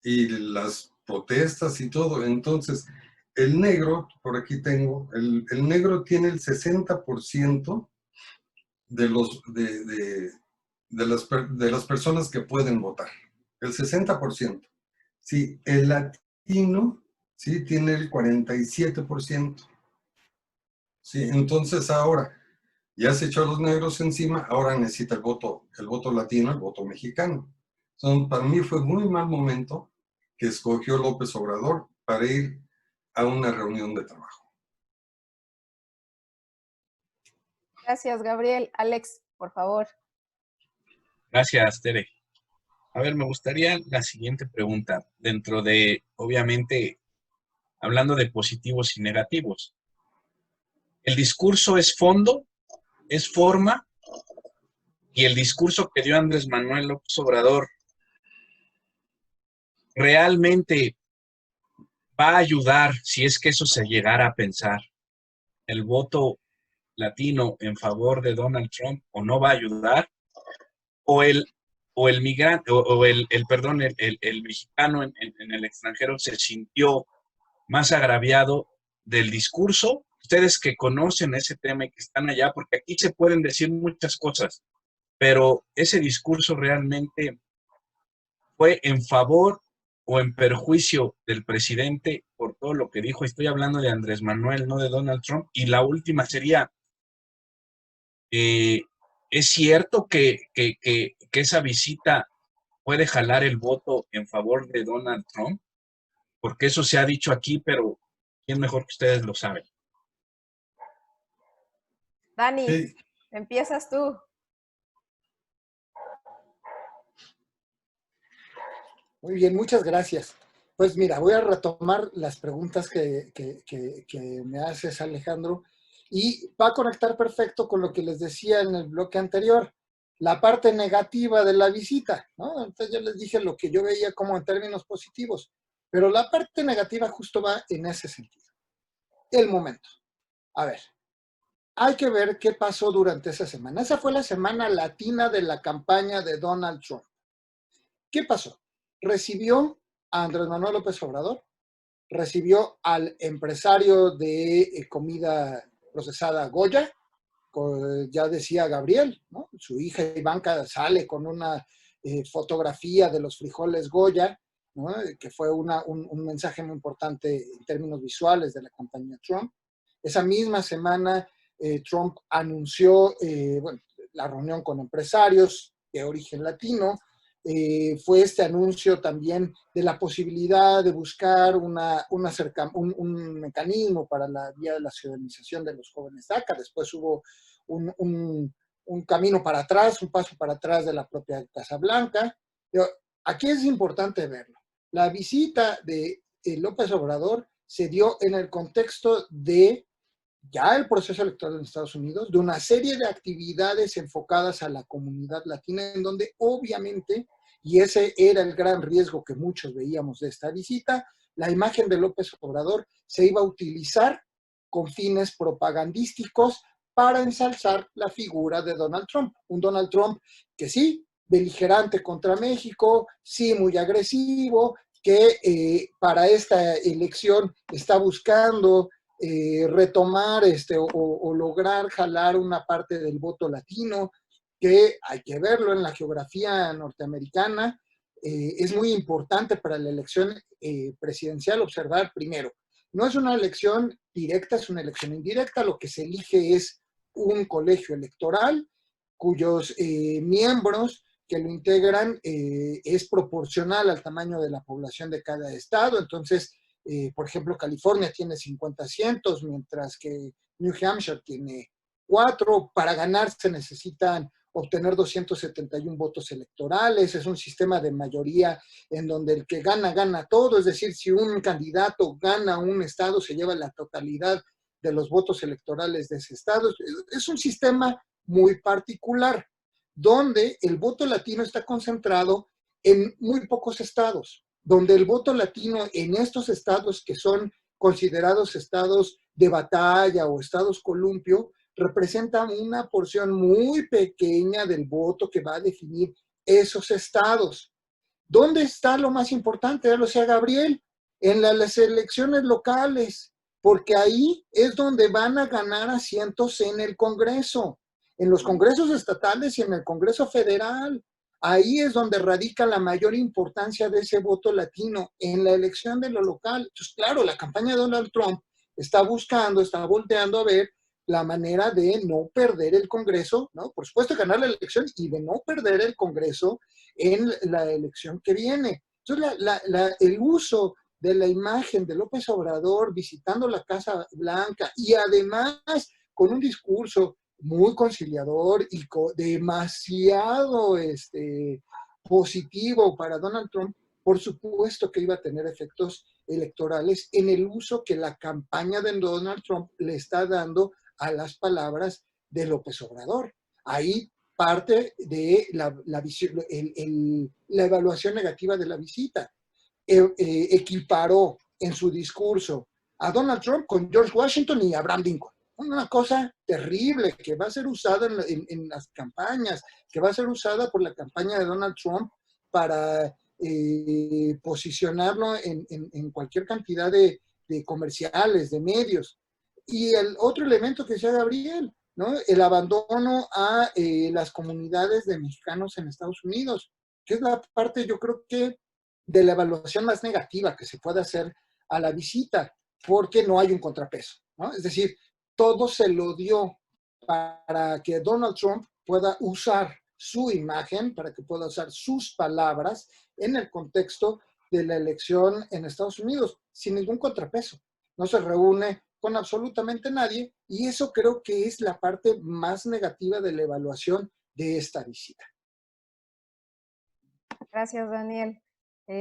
Y las protestas y todo. Entonces, el negro, por aquí tengo, el negro tiene el 60% de las personas que pueden votar. El 60%. Sí, el latino, sí, tiene el 47%. Sí, entonces ahora ya se echó a los negros encima, ahora necesita el voto latino, el voto mexicano. Entonces, para mí fue muy mal momento que escogió López Obrador para ir a una reunión de trabajo. Gracias, Gabriel. Alex, por favor. Gracias, Tere. A ver, me gustaría la siguiente pregunta, dentro de, obviamente, hablando de positivos y negativos. ¿El discurso es fondo, es forma? Y el discurso que dio Andrés Manuel López Obrador realmente va a ayudar, si es que eso se llegara a pensar, el voto latino en favor de Donald Trump, o no va a ayudar, o el migrante, o perdón, el mexicano en el extranjero se sintió más agraviado del discurso. Ustedes que conocen ese tema y que están allá, porque aquí se pueden decir muchas cosas, pero ese discurso realmente fue en favor o en perjuicio del presidente por todo lo que dijo. Estoy hablando de Andrés Manuel, no de Donald Trump. Y la última sería, ¿es cierto que esa visita puede jalar el voto en favor de Donald Trump? Porque eso se ha dicho aquí, pero ¿quién mejor que ustedes lo saben? Dani, Sí. empiezas tú. Muy bien, muchas gracias. Pues mira, voy a retomar las preguntas que me haces, Alejandro, y va a conectar perfecto con lo que les decía en el bloque anterior, la parte negativa de la visita, ¿no? Entonces yo les dije lo que yo veía como en términos positivos, pero la parte negativa justo va en ese sentido. El momento. A ver, hay que ver qué pasó durante esa semana. Esa fue la semana latina de la campaña de Donald Trump. ¿Qué pasó? Recibió a Andrés Manuel López Obrador, recibió al empresario de comida procesada Goya, ya decía Gabriel, ¿no? Su hija Ivanka sale con una fotografía de los frijoles Goya, ¿no?, que fue un mensaje muy importante en términos visuales de la campaña Trump. Esa misma semana Trump anunció la reunión con empresarios de origen latino. Fue este anuncio también de la posibilidad de buscar un mecanismo para la vía de la ciudadanización de los jóvenes DACA. Después hubo un camino para atrás, un paso para atrás de la propia Casa Blanca. Pero aquí es importante verlo. La visita de López Obrador se dio en el contexto de ya el proceso electoral en Estados Unidos, de una serie de actividades enfocadas a la comunidad latina, en donde obviamente, y ese era el gran riesgo que muchos veíamos de esta visita, la imagen de López Obrador se iba a utilizar con fines propagandísticos para ensalzar la figura de Donald Trump. Un Donald Trump que sí, beligerante contra México, sí, muy agresivo, que para esta elección está buscando retomar o lograr jalar una parte del voto latino, que hay que verlo en la geografía norteamericana. Es muy importante para la elección presidencial observar primero, no es una elección directa, es una elección indirecta. Lo que se elige es un colegio electoral cuyos miembros que lo integran es proporcional al tamaño de la población de cada estado. Entonces, por ejemplo, California tiene 50 asientos, mientras que New Hampshire tiene 4. Para ganar se necesitan obtener 271 votos electorales. Es un sistema de mayoría en donde el que gana, gana todo. Es decir, si un candidato gana un estado, se lleva la totalidad de los votos electorales de ese estado. Es un sistema muy particular, donde el voto latino está concentrado en muy pocos estados, donde el voto latino en estos estados que son considerados estados de batalla o estados columpio, representa una porción muy pequeña del voto que va a definir esos estados. ¿Dónde está lo más importante? Ya lo decía Gabriel, en las elecciones locales, porque ahí es donde van a ganar asientos en el Congreso, en los congresos estatales y en el Congreso federal. Ahí es donde radica la mayor importancia de ese voto latino, en la elección de lo local. Entonces, claro, la campaña de Donald Trump está buscando, está volteando a ver la manera de no perder el Congreso, ¿no? Por supuesto, ganar la elección y de no perder el Congreso en la elección que viene. Entonces, el uso de la imagen de López Obrador visitando la Casa Blanca y además con un discurso muy conciliador y demasiado positivo para Donald Trump, por supuesto que iba a tener efectos electorales en el uso que la campaña de Donald Trump le está dando a las palabras de López Obrador. Ahí parte de la evaluación negativa de la visita. Equiparó en su discurso a Donald Trump con George Washington y Abraham Lincoln. Una cosa terrible que va a ser usada en las campañas, que va a ser usada por la campaña de Donald Trump para posicionarlo en cualquier cantidad de comerciales, de medios. Y el otro elemento que decía Gabriel, ¿no? El abandono a las comunidades de mexicanos en Estados Unidos, que es la parte, yo creo que, de la evaluación más negativa que se puede hacer a la visita, porque no hay un contrapeso, ¿no? Es decir, todo se lo dio para que Donald Trump pueda usar su imagen, para que pueda usar sus palabras en el contexto de la elección en Estados Unidos, sin ningún contrapeso. No se reúne con absolutamente nadie, y eso creo que es la parte más negativa de la evaluación de esta visita. Gracias, Daniel.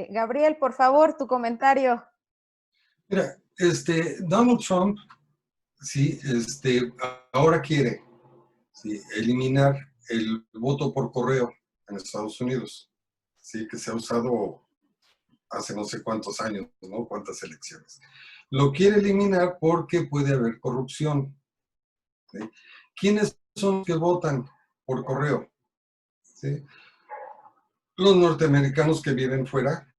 Gabriel, por favor, tu comentario. Mira, Donald Trump, sí, ahora quiere, sí, eliminar el voto por correo en Estados Unidos, sí, que se ha usado hace no sé cuántos años, ¿no? Cuántas elecciones. Lo quiere eliminar porque puede haber corrupción, ¿sí? ¿Quiénes son los que votan por correo? ¿Sí? Los norteamericanos que viven fuera,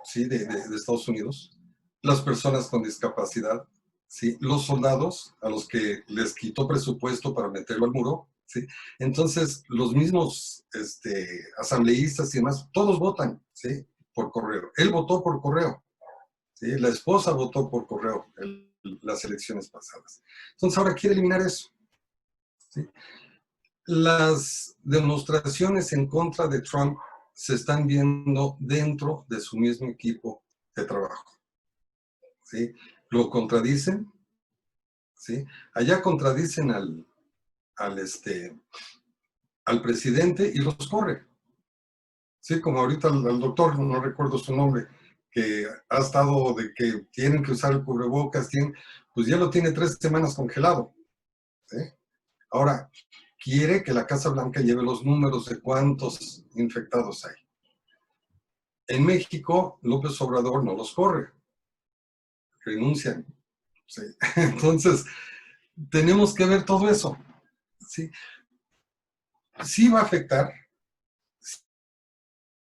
¿sí? de Estados Unidos, las personas con discapacidad, ¿sí? Los soldados a los que les quitó presupuesto para meterlo al muro, ¿sí? Entonces, los mismos asambleístas y demás, todos votan, ¿sí? Por correo. Él votó por correo, ¿sí? La esposa votó por correo en las elecciones pasadas. Entonces, ahora quiere eliminar eso, ¿sí? Las demostraciones en contra de Trump se están viendo dentro de su mismo equipo de trabajo, ¿sí? Lo contradicen, ¿sí? Allá contradicen al presidente y los corre. Sí, como ahorita al doctor, no recuerdo su nombre, que ha estado de que tienen que usar el cubrebocas, pues ya lo tiene 3 semanas congelado, ¿sí? Ahora, quiere que la Casa Blanca lleve los números de cuántos infectados hay. En México, López Obrador no los corre. renuncian. ¿Sí? Entonces, tenemos que ver todo eso. ¿Sí? Sí va a afectar,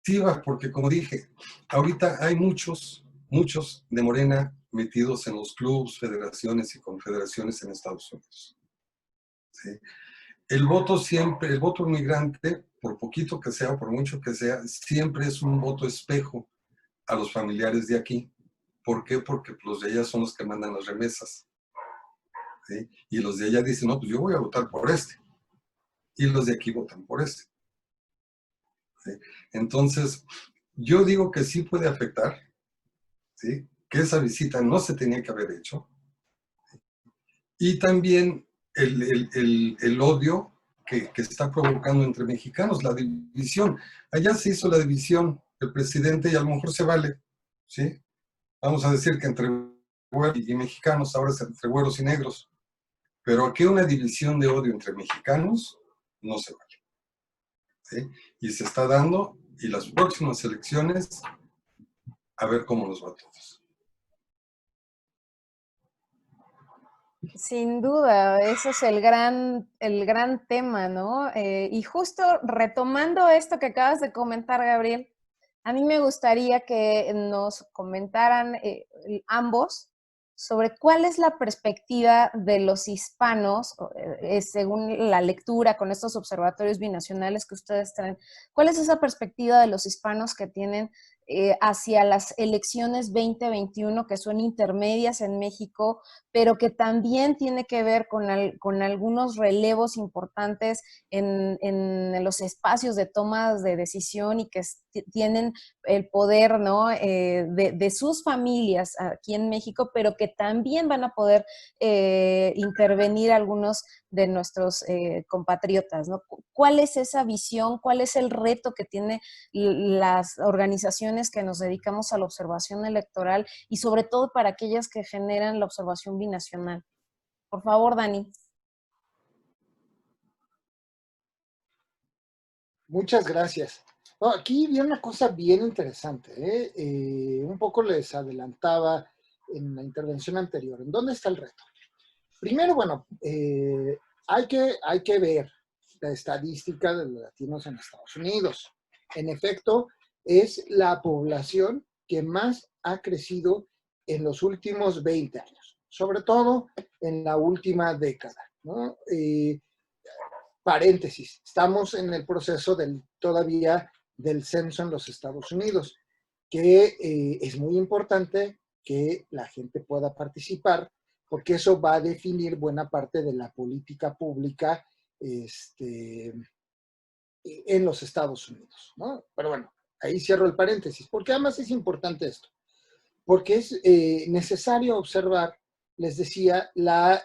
sí va, porque como dije, ahorita hay muchos de Morena metidos en los clubes, federaciones y confederaciones en Estados Unidos. ¿Sí? El voto siempre, el voto migrante, por poquito que sea o por mucho que sea, siempre es un voto espejo a los familiares de aquí. ¿Por qué? Porque los de allá son los que mandan las remesas. ¿Sí? Y los de allá dicen, no, pues yo voy a votar por este. Y los de aquí votan por este. ¿Sí? Entonces, yo digo que sí puede afectar, ¿sí? Que esa visita no se tenía que haber hecho. Y también el odio que está provocando entre mexicanos, la división. Allá se hizo la división del presidente y a lo mejor se vale, ¿sí? Vamos a decir que entre güeros y mexicanos, ahora es entre güeros y negros. Pero aquí una división de odio entre mexicanos no se vale, ¿sí? Y se está dando, y las próximas elecciones, a ver cómo nos va a todos. Sin duda, eso es el gran tema, ¿no? Y justo retomando esto que acabas de comentar, Gabriel, a mí me gustaría que nos comentaran ambos sobre cuál es la perspectiva de los hispanos, según la lectura con estos observatorios binacionales que ustedes traen, cuál es esa perspectiva de los hispanos que tienen hacia las elecciones 2021, que son intermedias en México, pero que también tiene que ver con algunos relevos importantes en los espacios de toma de decisión y que tienen el poder, ¿no? De sus familias aquí en México, pero que también van a poder intervenir algunos de nuestros compatriotas, ¿no? ¿Cuál es esa visión? ¿Cuál es el reto que tiene las organizaciones que nos dedicamos a la observación electoral y sobre todo para aquellas que generan la observación binacional? Por favor, Dani. Muchas gracias. No, aquí viene una cosa bien interesante, ¿eh? Un poco les adelantaba en la intervención anterior. ¿En dónde está el reto? Primero, bueno, hay que ver la estadística de los latinos en Estados Unidos. En efecto, es la población que más ha crecido en los últimos 20 años, sobre todo en la última década, ¿no? Paréntesis, estamos en el proceso todavía del censo en los Estados Unidos, que es muy importante que la gente pueda participar, porque eso va a definir buena parte de la política pública en los Estados Unidos, ¿no? Pero bueno, ahí cierro el paréntesis, porque además es importante esto, porque es necesario observar, les decía, la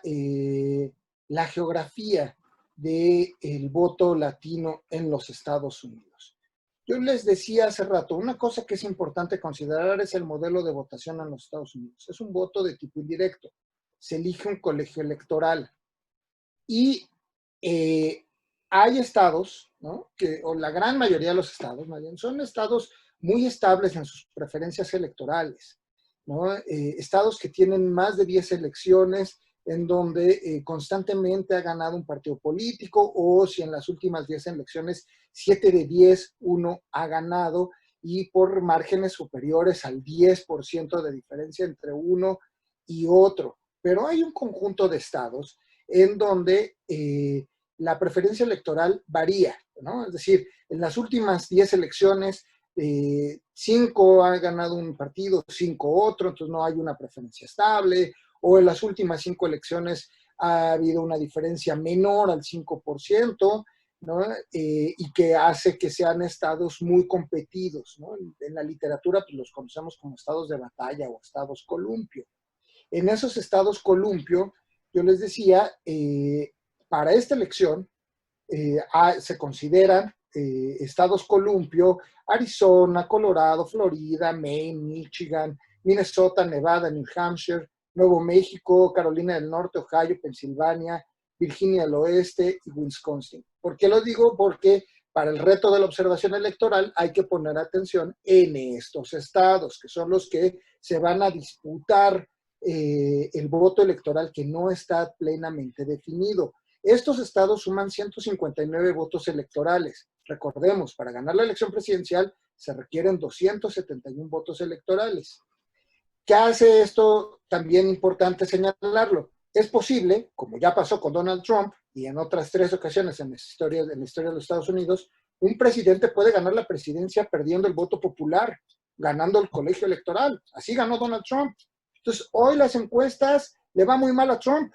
geografía del voto latino en los Estados Unidos. Yo les decía hace rato, una cosa que es importante considerar es el modelo de votación en los Estados Unidos. Es un voto de tipo indirecto. Se elige un colegio electoral. Y hay estados, ¿no? O la gran mayoría de los estados, más bien, son estados muy estables en sus preferencias electorales, ¿no? Estados que tienen más de 10 elecciones en donde constantemente ha ganado un partido político, o si en las últimas 10 elecciones, 7 de 10, uno ha ganado, y por márgenes superiores al 10% de diferencia entre uno y otro. Pero hay un conjunto de estados en donde la preferencia electoral varía, ¿no? Es decir, en las últimas 10 elecciones, 5 ha ganado un partido, 5 otro, entonces no hay una preferencia estable, o en las últimas 5 elecciones ha habido una diferencia menor al 5%, ¿no? Y que hace que sean estados muy competidos, ¿no? En la literatura pues, los conocemos como estados de batalla o estados columpio. En esos estados columpio, yo les decía, para esta elección se consideran estados columpio Arizona, Colorado, Florida, Maine, Michigan, Minnesota, Nevada, New Hampshire, Nuevo México, Carolina del Norte, Ohio, Pensilvania, Virginia del Oeste y Wisconsin. ¿Por qué lo digo? Porque para el reto de la observación electoral hay que poner atención en estos estados, que son los que se van a disputar el voto electoral que no está plenamente definido. Estos estados suman 159 votos electorales. Recordemos, para ganar la elección presidencial se requieren 271 votos electorales. ¿Qué hace esto también importante señalarlo? Es posible, como ya pasó con Donald Trump y en otras 3 ocasiones en la historia de los Estados Unidos, un presidente puede ganar la presidencia perdiendo el voto popular, ganando el colegio electoral. Así ganó Donald Trump. Entonces, hoy las encuestas le va muy mal a Trump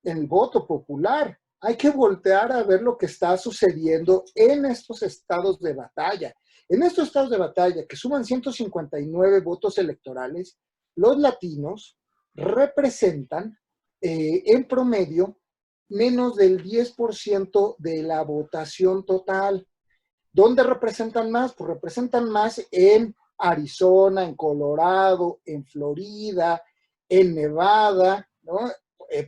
en el voto popular. Hay que voltear a ver lo que está sucediendo en estos estados de batalla. En estos estados de batalla, que suman 159 votos electorales, los latinos representan en promedio menos del 10% de la votación total. ¿Dónde representan más? Pues representan más en Arizona, en Colorado, en Florida, en Nevada, ¿no?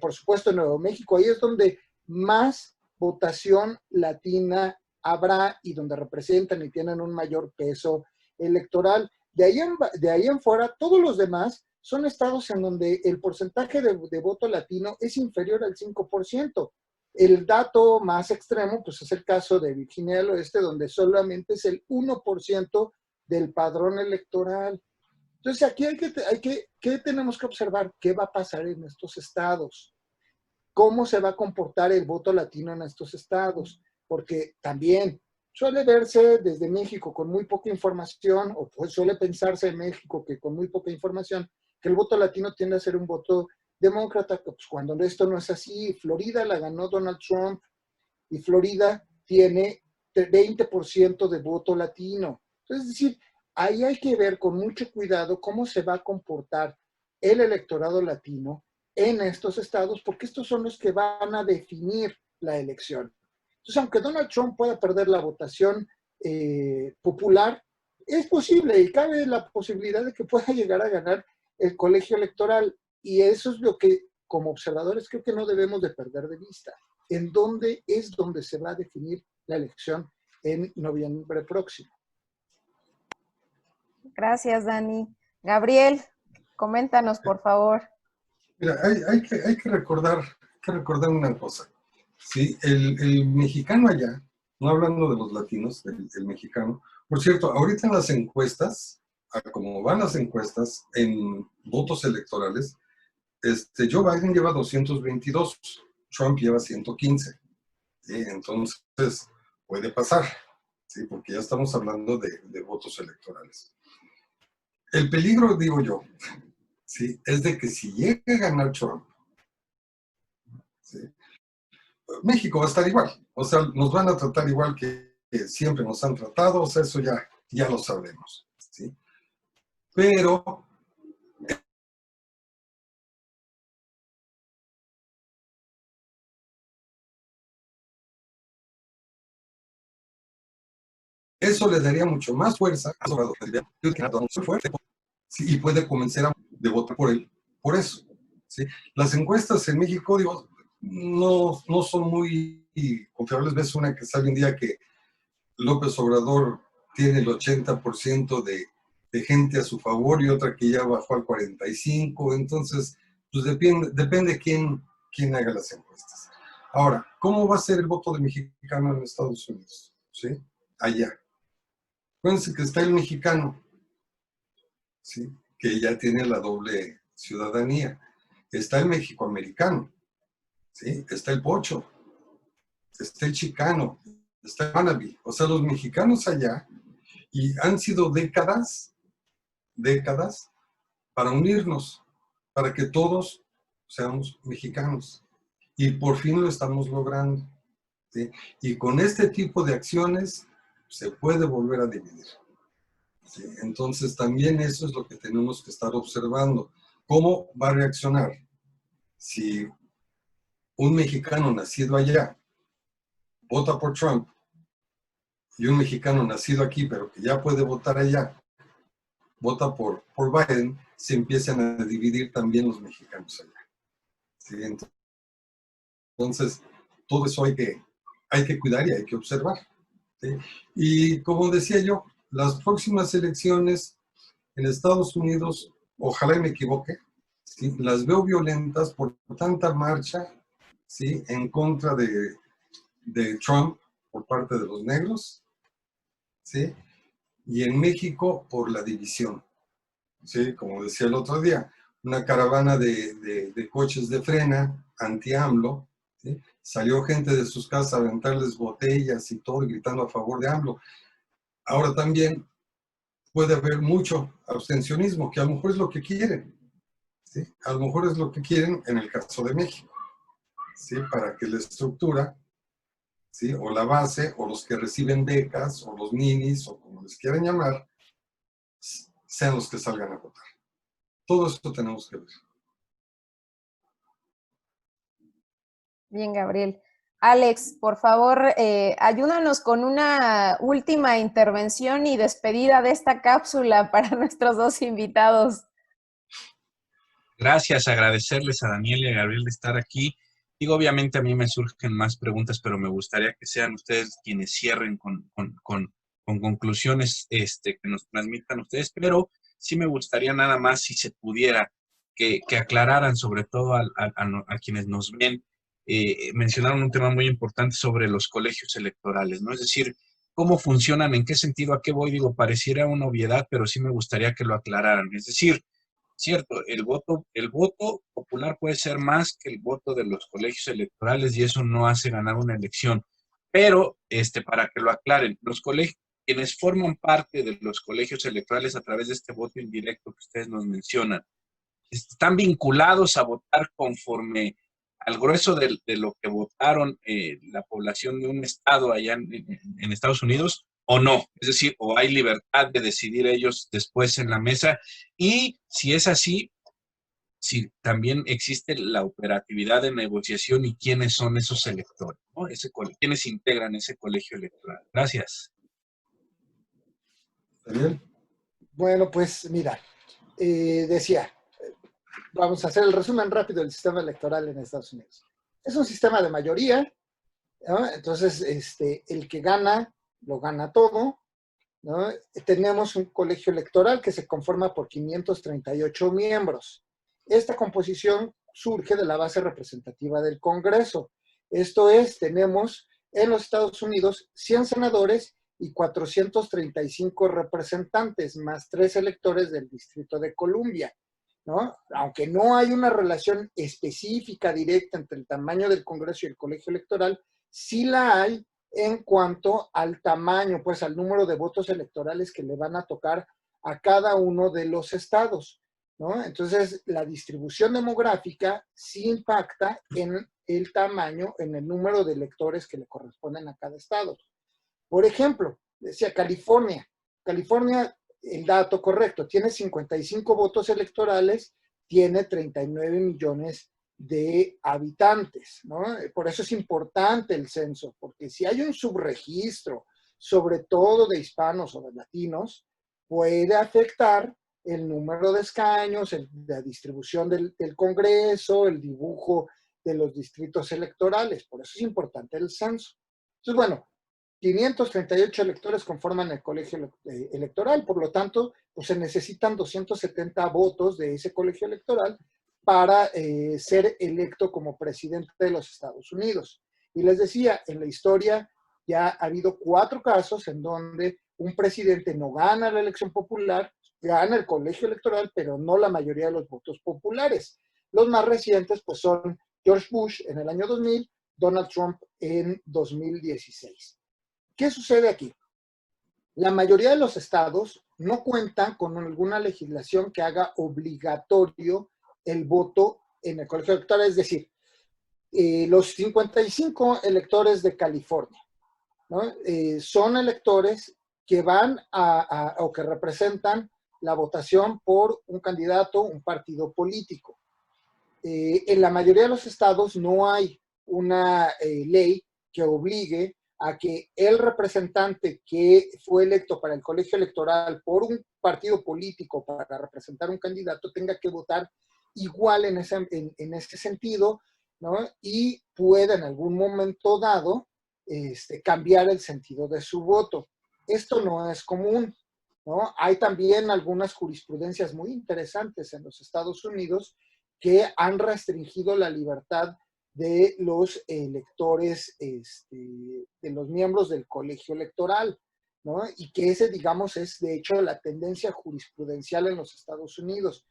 Por supuesto en Nuevo México. Ahí es donde más votación latina habrá y donde representan y tienen un mayor peso electoral. De ahí en fuera, todos los demás son estados en donde el porcentaje de voto latino es inferior al 5%. El dato más extremo, pues es el caso de Virginia del Oeste, donde solamente es el 1% del padrón electoral. Entonces, aquí ¿qué tenemos que observar? ¿Qué va a pasar en estos estados? ¿Cómo se va a comportar el voto latino en estos estados? Porque también suele verse desde México con muy poca información, o pues suele pensarse en México que con muy poca información, que el voto latino tiende a ser un voto demócrata, pues cuando esto no es así. Florida la ganó Donald Trump y Florida tiene 20% de voto latino. Entonces, es decir, ahí hay que ver con mucho cuidado cómo se va a comportar el electorado latino en estos estados, porque estos son los que van a definir la elección. Entonces, aunque Donald Trump pueda perder la votación popular, es posible y cabe la posibilidad de que pueda llegar a ganar el colegio electoral. Y eso es lo que, como observadores, creo que no debemos de perder de vista. ¿En dónde es donde se va a definir la elección en noviembre próximo? Gracias, Dani. Gabriel, coméntanos, por favor. Mira, hay que recordar una cosa. ¿Sí? El mexicano allá, no hablando de los latinos, el mexicano, por cierto, ahorita en las encuestas, a como van las encuestas en votos electorales, Joe Biden lleva 222, Trump lleva 115. ¿Sí? Entonces, puede pasar, ¿sí? Porque ya estamos hablando de votos electorales. El peligro, digo yo, ¿sí? Es de que si llega a ganar Trump, ¿sí? México va a estar igual. O sea, nos van a tratar igual que siempre nos han tratado, o sea, eso ya lo sabemos, ¿sí? Pero eso le daría mucho más fuerza a Obrador, ¿sí? Y puede convencer de votar por él por eso, ¿sí? Las encuestas en México, digo, no son muy confiables. Ves una que sale un día que López Obrador tiene el 80% de gente a su favor y otra que ya bajó al 45%. Entonces, pues depende quién haga las encuestas. Ahora, ¿cómo va a ser el voto de mexicano en Estados Unidos? ¿Sí? Allá. Acuérdense que está el mexicano, ¿sí? Que ya tiene la doble ciudadanía. Está el mexicoamericano, ¿sí? Está el pocho, está el chicano, está el wannabe. O sea, los mexicanos allá, y han sido décadas para unirnos, para que todos seamos mexicanos. Y por fin lo estamos logrando, ¿sí? Y con este tipo de acciones se puede volver a dividir, ¿sí? Entonces también eso es lo que tenemos que estar observando. ¿Cómo va a reaccionar si un mexicano nacido allá vota por Trump y un mexicano nacido aquí, pero que ya puede votar allá, vota por Biden, se empiezan a dividir también los mexicanos allá, ¿sí? Entonces, todo eso hay que cuidar y hay que observar, ¿sí? Y como decía yo, las próximas elecciones en Estados Unidos, ojalá y me equivoque, ¿sí? Las veo violentas por tanta marcha, ¿sí? En contra de Trump por parte de los negros, ¿sí? Y en México por la división, ¿sí? Como decía el otro día, una caravana de coches de frena anti-AMLO, ¿sí? Salió gente de sus casas a aventarles botellas y todo, gritando a favor de AMLO. Ahora también puede haber mucho abstencionismo, que a lo mejor es lo que quieren, ¿sí? A lo mejor es lo que quieren en el caso de México, ¿sí? Para que la estructura, ¿sí? O la base, o los que reciben becas, o los ninis, o como les quieran llamar, sean los que salgan a votar. Todo esto tenemos que ver. Bien, Gabriel. Alex, por favor, ayúdanos con una última intervención y despedida de esta cápsula para nuestros dos invitados. Gracias, agradecerles a Daniel y a Gabriel de estar aquí. Digo, obviamente a mí me surgen más preguntas, pero me gustaría que sean ustedes quienes cierren con conclusiones que nos transmitan ustedes, pero sí me gustaría nada más, si se pudiera, que aclararan sobre todo a quienes nos ven. Mencionaron un tema muy importante sobre los colegios electorales, ¿no? Es decir, cómo funcionan, en qué sentido, a qué voy. Digo, pareciera una obviedad, pero sí me gustaría que lo aclararan. Es decir, cierto, el voto popular puede ser más que el voto de los colegios electorales y eso no hace ganar una elección. Pero, para que lo aclaren, los colegios, quienes forman parte de los colegios electorales a través de este voto indirecto que ustedes nos mencionan, están vinculados a votar conforme al grueso de lo que votaron la población de un estado allá en Estados Unidos, o no. Es decir, o hay libertad de decidir ellos después en la mesa. Y si es así, si también existe la operatividad de negociación y quiénes son esos electores, ¿no? Quiénes integran ese colegio electoral. Gracias. Daniel. Bueno, pues mira, decía, vamos a hacer el resumen rápido del sistema electoral en Estados Unidos. Es un sistema de mayoría, ¿no? Entonces, el que gana, lo gana todo, ¿no? Tenemos un colegio electoral que se conforma por 538 miembros. Esta composición surge de la base representativa del Congreso. Esto es, tenemos en los Estados Unidos 100 senadores y 435 representantes, más 3 electores del Distrito de Columbia, ¿no? Aunque no hay una relación específica directa entre el tamaño del Congreso y el colegio electoral, sí la hay en cuanto al tamaño, pues al número de votos electorales que le van a tocar a cada uno de los estados, ¿no? Entonces, la distribución demográfica sí impacta en el tamaño, en el número de electores que le corresponden a cada estado. Por ejemplo, decía California. California, el dato correcto, tiene 55 votos electorales, tiene 39 millones de habitantes, ¿no? Por eso es importante el censo, porque si hay un subregistro, sobre todo de hispanos o de latinos, puede afectar el número de escaños, la distribución del Congreso, el dibujo de los distritos electorales. Por eso es importante el censo. Entonces, bueno, 538 electores conforman el colegio electoral, por lo tanto, pues se necesitan 270 votos de ese colegio electoral para ser electo como presidente de los Estados Unidos. Y les decía, en la historia ya ha habido 4 casos en donde un presidente no gana la elección popular, gana el colegio electoral, pero no la mayoría de los votos populares. Los más recientes pues son George Bush en el año 2000, Donald Trump en 2016. ¿Qué sucede aquí? La mayoría de los estados no cuentan con alguna legislación que haga obligatorio el voto en el colegio electoral, es decir, los 55 electores de California, ¿no? Son electores que van o que representan la votación por un candidato, un partido político. En la mayoría de los estados no hay una ley que obligue a que el representante que fue electo para el colegio electoral por un partido político para representar un candidato tenga que votar igual en ese sentido, ¿no? Y pueda en algún momento dado cambiar el sentido de su voto. Esto no es común, ¿no? Hay también algunas jurisprudencias muy interesantes en los Estados Unidos que han restringido la libertad de los electores, de los miembros del colegio electoral, ¿no? Y que ese, digamos, es de hecho la tendencia jurisprudencial en los Estados Unidos.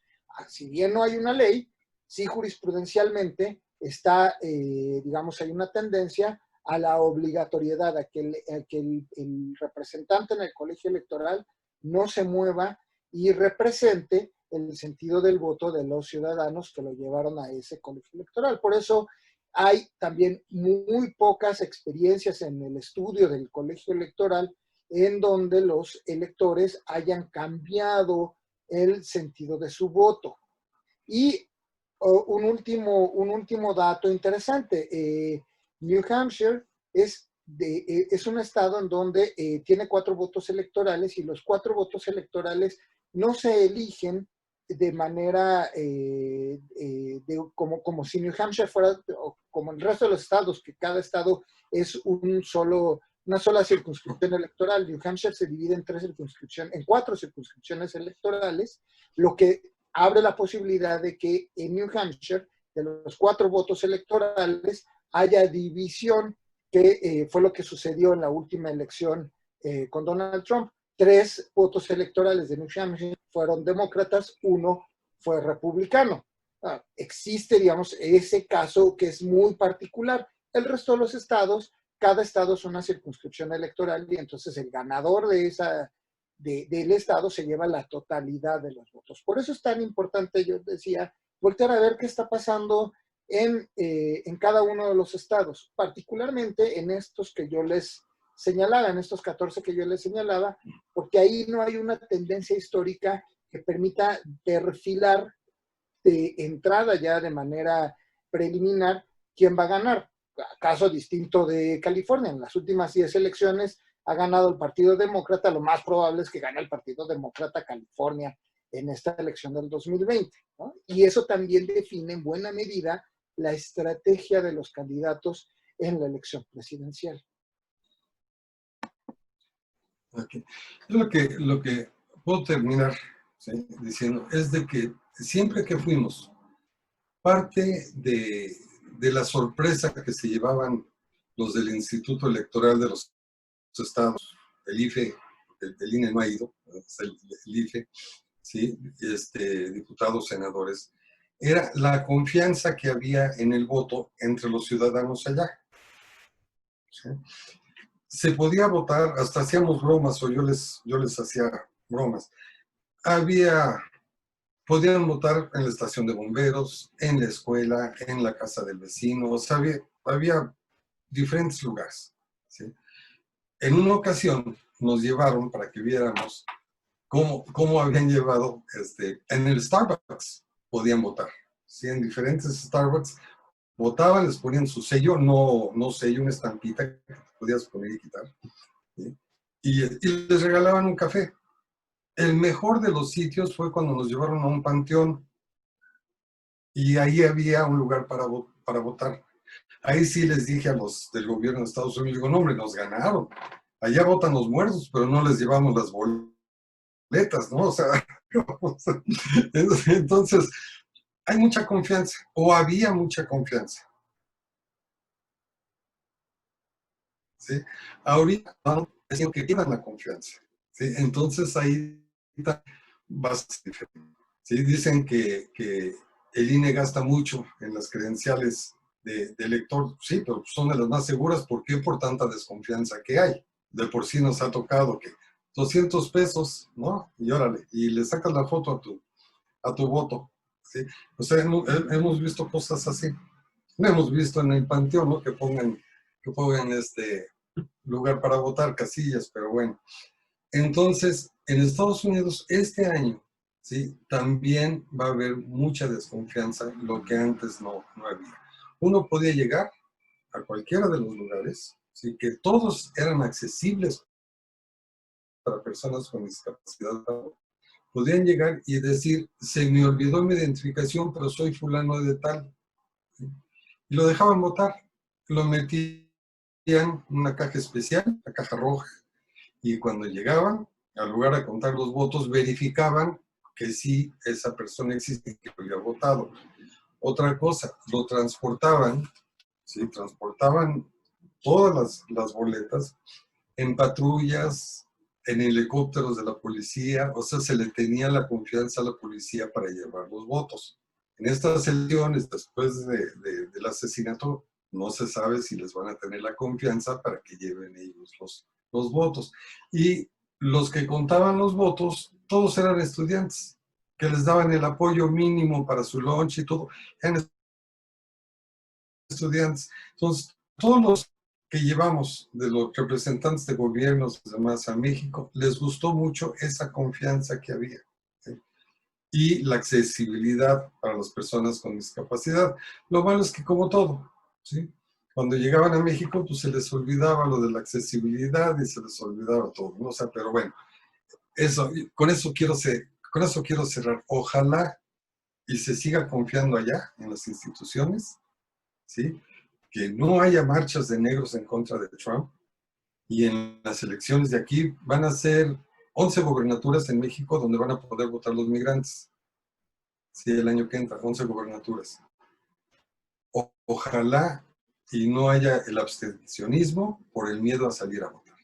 Si bien no hay una ley, sí jurisprudencialmente está, digamos, hay una tendencia a la obligatoriedad, a que el representante en el colegio electoral no se mueva y represente el sentido del voto de los ciudadanos que lo llevaron a ese colegio electoral. Por eso hay también muy pocas experiencias en el estudio del colegio electoral en donde los electores hayan cambiado el sentido de su voto. Y un último dato interesante. New Hampshire es un estado en donde tiene 4 votos electorales y los 4 votos electorales no se eligen de manera como si New Hampshire fuera como el resto de los estados, que cada estado es una sola circunscripción electoral. New Hampshire se divide en 4 circunscripciones electorales, lo que abre la posibilidad de que en New Hampshire, de los 4 votos electorales, haya división, que fue lo que sucedió en la última elección con Donald Trump. 3 votos electorales de New Hampshire fueron demócratas, 1 fue republicano. Existe, digamos, ese caso que es muy particular. El resto de los estados, cada estado es una circunscripción electoral y entonces el ganador del estado se lleva la totalidad de los votos. Por eso es tan importante, yo decía, voltear a ver qué está pasando en cada uno de los estados, particularmente en estos que yo les señalaba, en estos 14 que yo les señalaba, porque ahí no hay una tendencia histórica que permita perfilar de entrada ya de manera preliminar quién va a ganar. Caso distinto de California, en las últimas 10 elecciones ha ganado el Partido Demócrata, lo más probable es que gane el Partido Demócrata California en esta elección del 2020, ¿no? Y eso también define en buena medida la estrategia de los candidatos en la elección presidencial. Okay. Lo que puedo terminar, ¿sí?, diciendo es de que siempre que fuimos, parte de la sorpresa que se llevaban los del Instituto Electoral de los estados, el IFE, el INE no ha ido, el IFE, ¿sí?, diputados, senadores, era la confianza que había en el voto entre los ciudadanos allá, ¿sí? Se podía votar, hasta hacíamos bromas, o yo les hacía bromas. Podían votar en la estación de bomberos, en la escuela, en la casa del vecino, o sea, había diferentes lugares, ¿sí? En una ocasión nos llevaron para que viéramos cómo habían llevado, en el Starbucks podían votar, ¿sí? En diferentes Starbucks votaban, les ponían su sello, no sello, una estampita que te podías poner y quitar, ¿sí? Y les regalaban un café. El mejor de los sitios fue cuando nos llevaron a un panteón y ahí había un lugar para votar. Ahí sí les dije a los del gobierno de Estados Unidos, digo, no hombre, nos ganaron. Allá votan los muertos, pero no les llevamos las boletas, ¿no? O sea, entonces, hay mucha confianza, o había mucha confianza, ¿sí? Ahorita no, es lo que tienen la confianza, ¿sí? Entonces ahí está bastante diferente, ¿sí? Dicen que el INE gasta mucho en las credenciales de elector, sí, pero son de las más seguras. ¿Por qué? Por tanta desconfianza que hay. De por sí nos ha tocado que 200 pesos, ¿no? Y órale, y le sacas la foto a tu voto, ¿sí? O sea, hemos visto cosas así. No hemos visto en el panteón, ¿no?, que pongan lugar para votar, casillas, pero bueno. Entonces, en Estados Unidos, este año, ¿sí?, también va a haber mucha desconfianza, lo que antes no había. Uno podía llegar a cualquiera de los lugares, ¿sí?, que todos eran accesibles para personas con discapacidad. Podían llegar y decir, se me olvidó mi identificación, pero soy fulano de tal, ¿sí? Y lo dejaban votar, lo metían en una caja especial, la caja roja, y cuando llegaban al lugar a contar los votos, verificaban que sí, esa persona existe y que había votado. Otra cosa, lo transportaban, ¿sí? Transportaban todas las boletas en patrullas, en helicópteros de la policía, o sea, se le tenía la confianza a la policía para llevar los votos. En estas elecciones, después del asesinato, no se sabe si les van a tener la confianza para que lleven ellos los votos. Y los que contaban los votos, todos eran estudiantes, que les daban el apoyo mínimo para su lunch y todo, eran estudiantes. Entonces, todos los que llevamos de los representantes de gobiernos y demás a México, les gustó mucho esa confianza que había, ¿sí? Y la accesibilidad para las personas con discapacidad. Lo malo es que como todo, ¿sí? Cuando llegaban a México, pues se les olvidaba lo de la accesibilidad y se les olvidaba todo, ¿no? O sea, pero bueno, con eso quiero cerrar. Ojalá y se siga confiando allá en las instituciones, ¿sí? Que no haya marchas de negros en contra de Trump, y en las elecciones de aquí van a ser 11 gobernaturas en México donde van a poder votar los migrantes. Sí, el año que entra, 11 gobernaturas. Ojalá y no haya el abstencionismo por el miedo a salir a votar.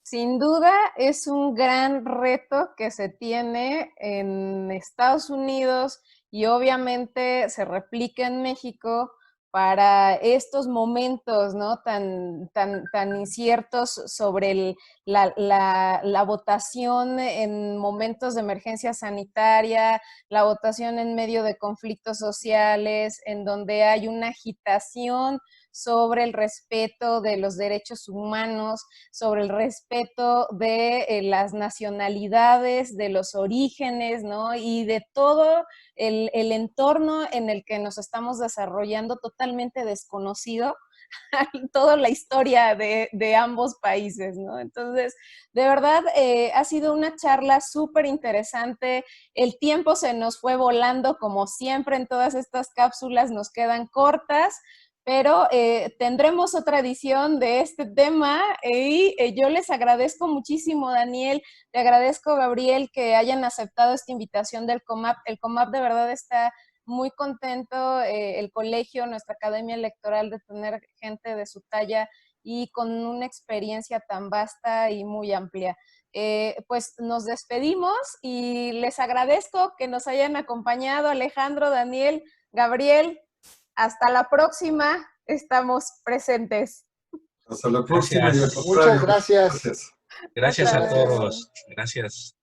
Sin duda es un gran reto que se tiene en Estados Unidos y obviamente se replica en México para estos momentos, ¿no? tan inciertos sobre la votación en momentos de emergencia sanitaria, la votación en medio de conflictos sociales, en donde hay una agitación sobre el respeto de los derechos humanos, sobre el respeto de las nacionalidades, de los orígenes, ¿no? Y de todo el entorno en el que nos estamos desarrollando totalmente desconocido, toda la historia de ambos países, ¿no? Entonces, de verdad, ha sido una charla súper interesante. El tiempo se nos fue volando, como siempre en todas estas cápsulas, nos quedan cortas, pero tendremos otra edición de este tema y yo les agradezco muchísimo, Daniel, te agradezco, Gabriel, que hayan aceptado esta invitación del COMAP. El COMAP de verdad está muy contento, el colegio, nuestra academia electoral, de tener gente de su talla y con una experiencia tan vasta y muy amplia. Pues nos despedimos y les agradezco que nos hayan acompañado, Alejandro, Daniel, Gabriel. Hasta la próxima, estamos presentes. Hasta la próxima. Gracias. Muchas gracias. Gracias. Gracias a Gracias. todos. Gracias.